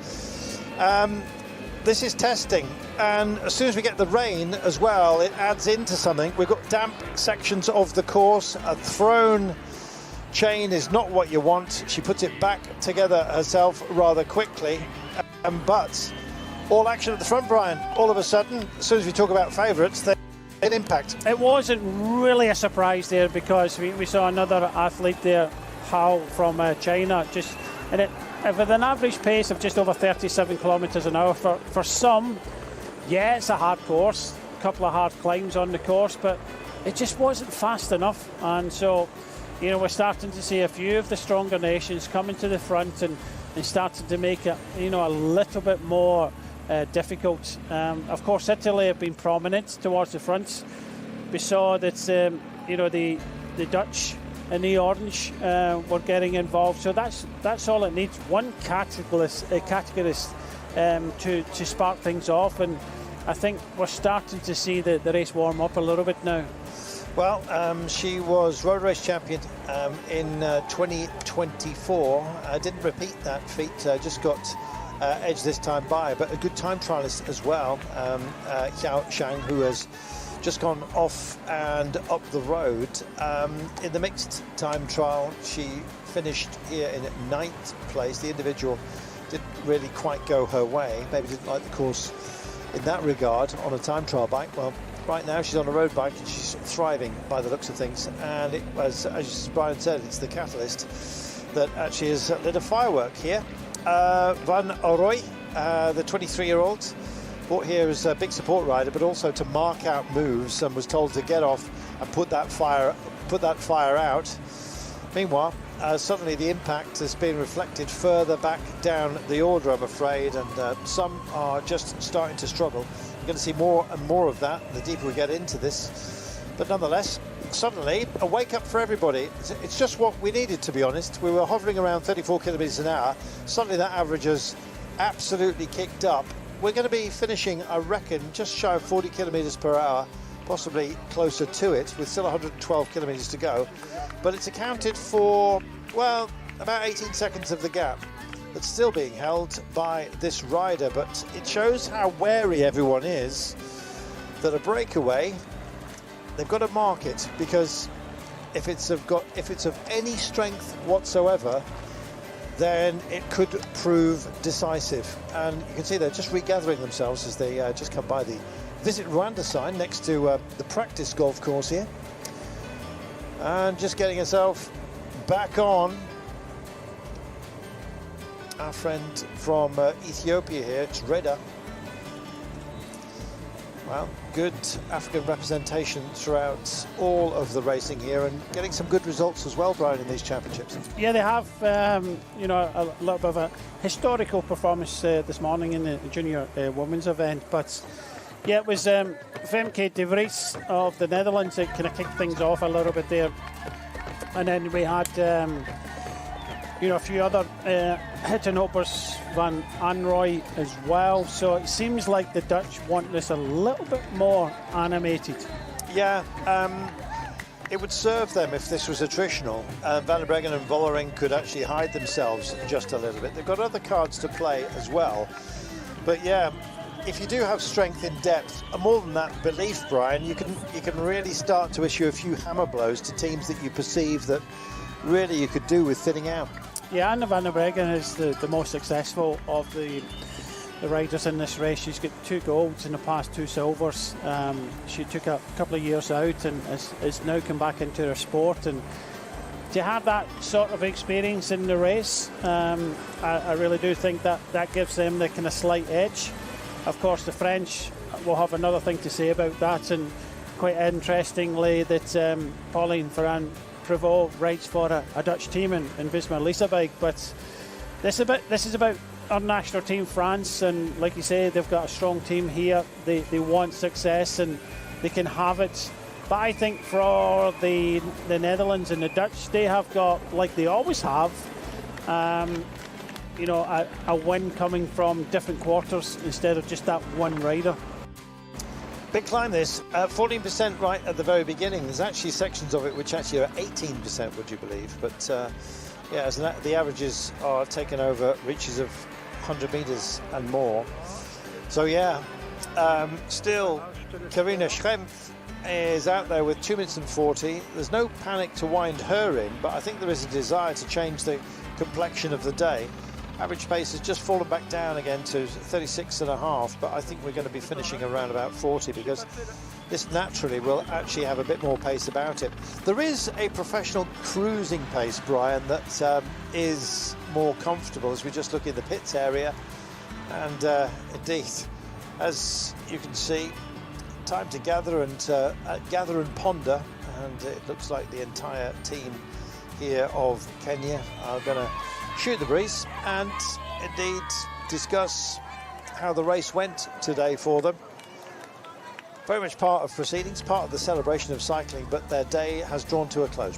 This is testing, and as soon as we get the rain as well, it adds into something. We've got damp sections of the course. A thrown chain is not what you want. She puts it back together herself rather quickly, but all action at the front, Brian. All of a sudden, as soon as we talk about favourites, they an impact. It wasn't really a surprise there, because we saw another athlete there, Hao from China, with an average pace of just over 37 kilometres an hour. For some, it's a hard course, a couple of hard climbs on the course, but it just wasn't fast enough. And so, we're starting to see a few of the stronger nations coming to the front and starting to make it, a little bit more difficult. Of course, Italy have been prominent towards the front. We saw that the Dutch and the orange were getting involved. So that's all it needs. One categoist to spark things off, and I think we're starting to see the race warm up a little bit now. Well, she was road race champion in 2024. Didn't repeat that feat, just got edged this time by, but a good time trialist as well, Xiao Shang, who has just gone off and up the road. In the mixed time trial, she finished here in 9th place. The individual didn't really quite go her way, maybe didn't like the course in that regard on a time trial bike. Well, right now she's on a road bike and she's thriving by the looks of things, and it was, as Brian said, it's the catalyst that actually has lit a firework here. Van Oroy, the 23-year-old, brought here as a big support rider, but also to mark out moves, and was told to get off and put that fire out. Meanwhile, suddenly the impact has been reflected further back down the order, I'm afraid, and some are just starting to struggle. You're going to see more and more of that the deeper we get into this. But nonetheless, suddenly a wake up for everybody. It's just what we needed, to be honest. We were hovering around 34 kilometres an hour. Suddenly that average has absolutely kicked up. We're going to be finishing, I reckon, just shy of 40 kilometres per hour, possibly closer to it, with still 112 kilometres to go. But it's accounted for, well, about 18 seconds of the gap that's still being held by this rider. But it shows how wary everyone is that a breakaway, they've got to mark it, because if it's of any strength whatsoever, then it could prove decisive. And you can see they're just regathering themselves as they just come by the Visit Rwanda sign next to the practice golf course here. And just getting herself back on. Our friend from Ethiopia here, it's Reda. Well, good African representation throughout all of the racing here, and getting some good results as well, Brian, in these championships. Yeah, they have, you know, a little bit of a historical performance this morning in the junior women's event. But yeah, it was Femke de Vries of the Netherlands that kind of kicked things off a little bit there. And then we had, you know, a few other Hittenhopers, Van Anrooy as well. So it seems like the Dutch want this a little bit more animated. Yeah, it would serve them if this was attritional. Van der Breggen and Vollering could actually hide themselves just a little bit. They've got other cards to play as well. But yeah, if you do have strength in depth, and more than that, belief, Brian, you can really start to issue a few hammer blows to teams that you perceive that really you could do with thinning out. Yeah, Anna van der Breggen is the most successful of the riders in this race. She's got 2 golds in the past, 2 silvers. She took a couple of years out and has now come back into her sport. And to have that sort of experience in the race, I really do think that gives them the kind of slight edge. Of course, the French will have another thing to say about that, and quite interestingly that Pauline Ferrand-Prévot rides for a Dutch team in Visma Lease bike. But this is about our national team, France, and like you say, they've got a strong team here. They want success and they can have it. But I think for the Netherlands and the Dutch, they have got, like they always have, you know, a win coming from different quarters instead of just that one rider. Big climb this, 14% right at the very beginning. There's actually sections of it which actually are 18%, would you believe? But yeah, as the averages are taken over reaches of 100 metres and more. So yeah, still Karina Schrempf is out there with 2 minutes and 40. There's no panic to wind her in, but I think there is a desire to change the complexion of the day. Average pace has just fallen back down again to 36.5, but I think we're going to be finishing around about 40, because this naturally will actually have a bit more pace about it. There is a professional cruising pace, Brian, that is more comfortable as we just look in the pits area. And indeed, as you can see, time to gather and ponder, and it looks like the entire team here of Kenya are going to shoot the breeze and indeed discuss how the race went today for them. Very much part of proceedings, part of the celebration of cycling, but their day has drawn to a close.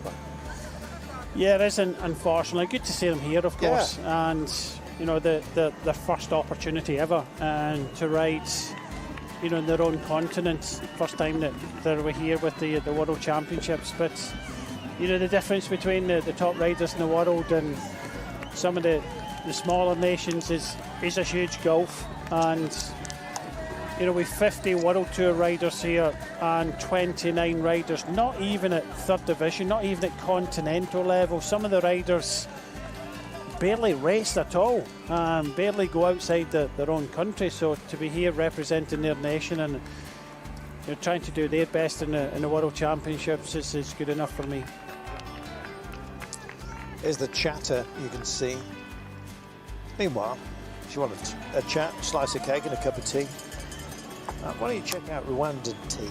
Yeah, it isn't, unfortunately. Good to see them here, of course. Yeah. And, you know, their first opportunity ever and to ride, you know, in their own continent. First time that they were here with the World Championships. But, you know, the difference between the top riders in the world and some of the smaller nations is a huge gulf. And, you know, with 50 World Tour riders here and 29 riders, not even at third division, not even at continental level. Some of the riders barely race at all, barely go outside their own country. So to be here representing their nation and, you know, trying to do their best in the World Championships is good enough for me. Here's the chatter you can see. Meanwhile, if you want a chat, slice of cake and a cup of tea, why don't you check out Rwandan tea?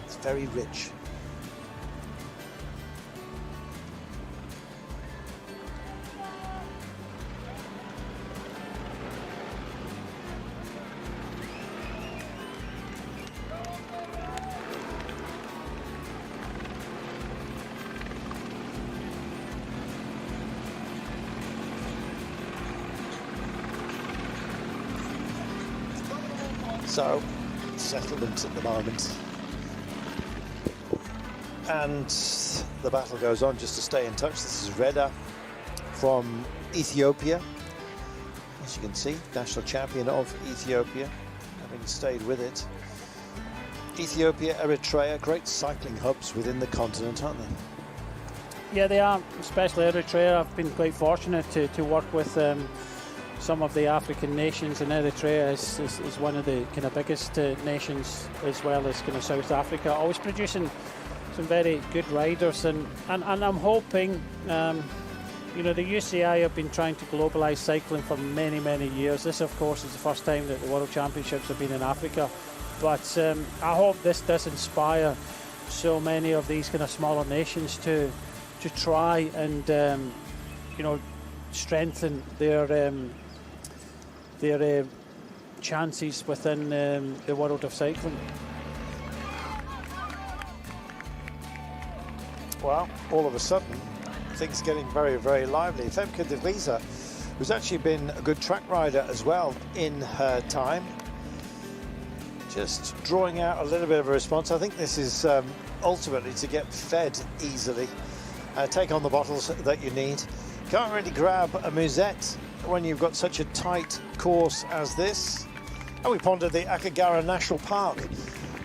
It's very rich. So, settlement at the moment. And the battle goes on. Just to stay in touch, this is Reda from Ethiopia. As you can see, national champion of Ethiopia, having stayed with it. Ethiopia, Eritrea, great cycling hubs within the continent, aren't they? Yeah, they are, especially Eritrea. I've been quite fortunate to work with some of the African nations, and Eritrea is one of the kind of biggest nations, as well as kind of South Africa, always producing some very good riders, and I'm hoping, you know, the UCI have been trying to globalise cycling for many years. This, of course, is the first time that the World Championships have been in Africa, but I hope this does inspire so many of these kind of smaller nations to try and you know, strengthen their chances within the world of cycling. Well, all of a sudden, things getting very lively. Femke de Vries, who's actually been a good track rider as well in her time, just drawing out a little bit of a response. I think this is ultimately to get fed easily, take on the bottles that you need. Can't really grab a musette when you've got such a tight course as this. And we pondered the Akagera National Park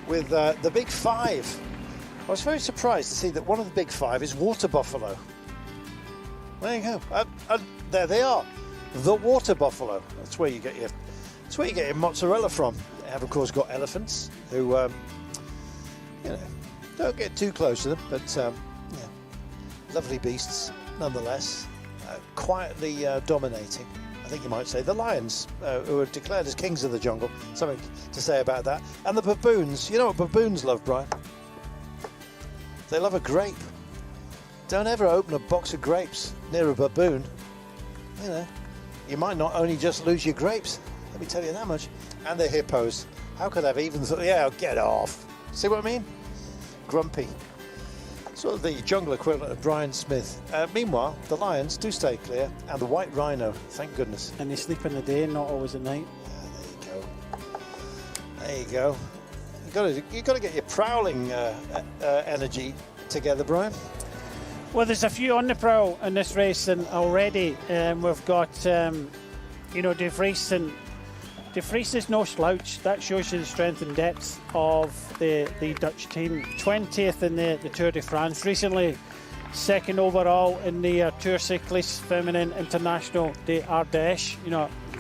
with the Big Five. I was very surprised to see that one of the Big Five is water buffalo. There you go. There they are, the water buffalo. That's where you get your mozzarella from. They have, of course, got elephants who, you know, don't get too close to them, but yeah, lovely beasts nonetheless. Quietly dominating, I think you might say. The lions, who are declared as kings of the jungle. Something to say about that. And the baboons. You know what baboons love, Brian? They love a grape. Don't ever open a box of grapes near a baboon. You know, you might not only just lose your grapes, let me tell you that much. And the hippos. How could I have even thought, yeah, get off. See what I mean? Grumpy. Sort of the jungle equivalent of Brian Smith. Meanwhile, the lions do stay clear, and the white rhino, thank goodness. And they sleep in the day, not always at night. There you go. You've got to get your prowling energy together, Brian. Well, there's a few on the prowl in this race, and already we've got, you know, De Vries, and De Vries is no slouch. That shows you the strength and depth of the Dutch team. 20th in the Tour de France recently, second overall in the Tour Cycliste Feminine International de Ardèche. You know,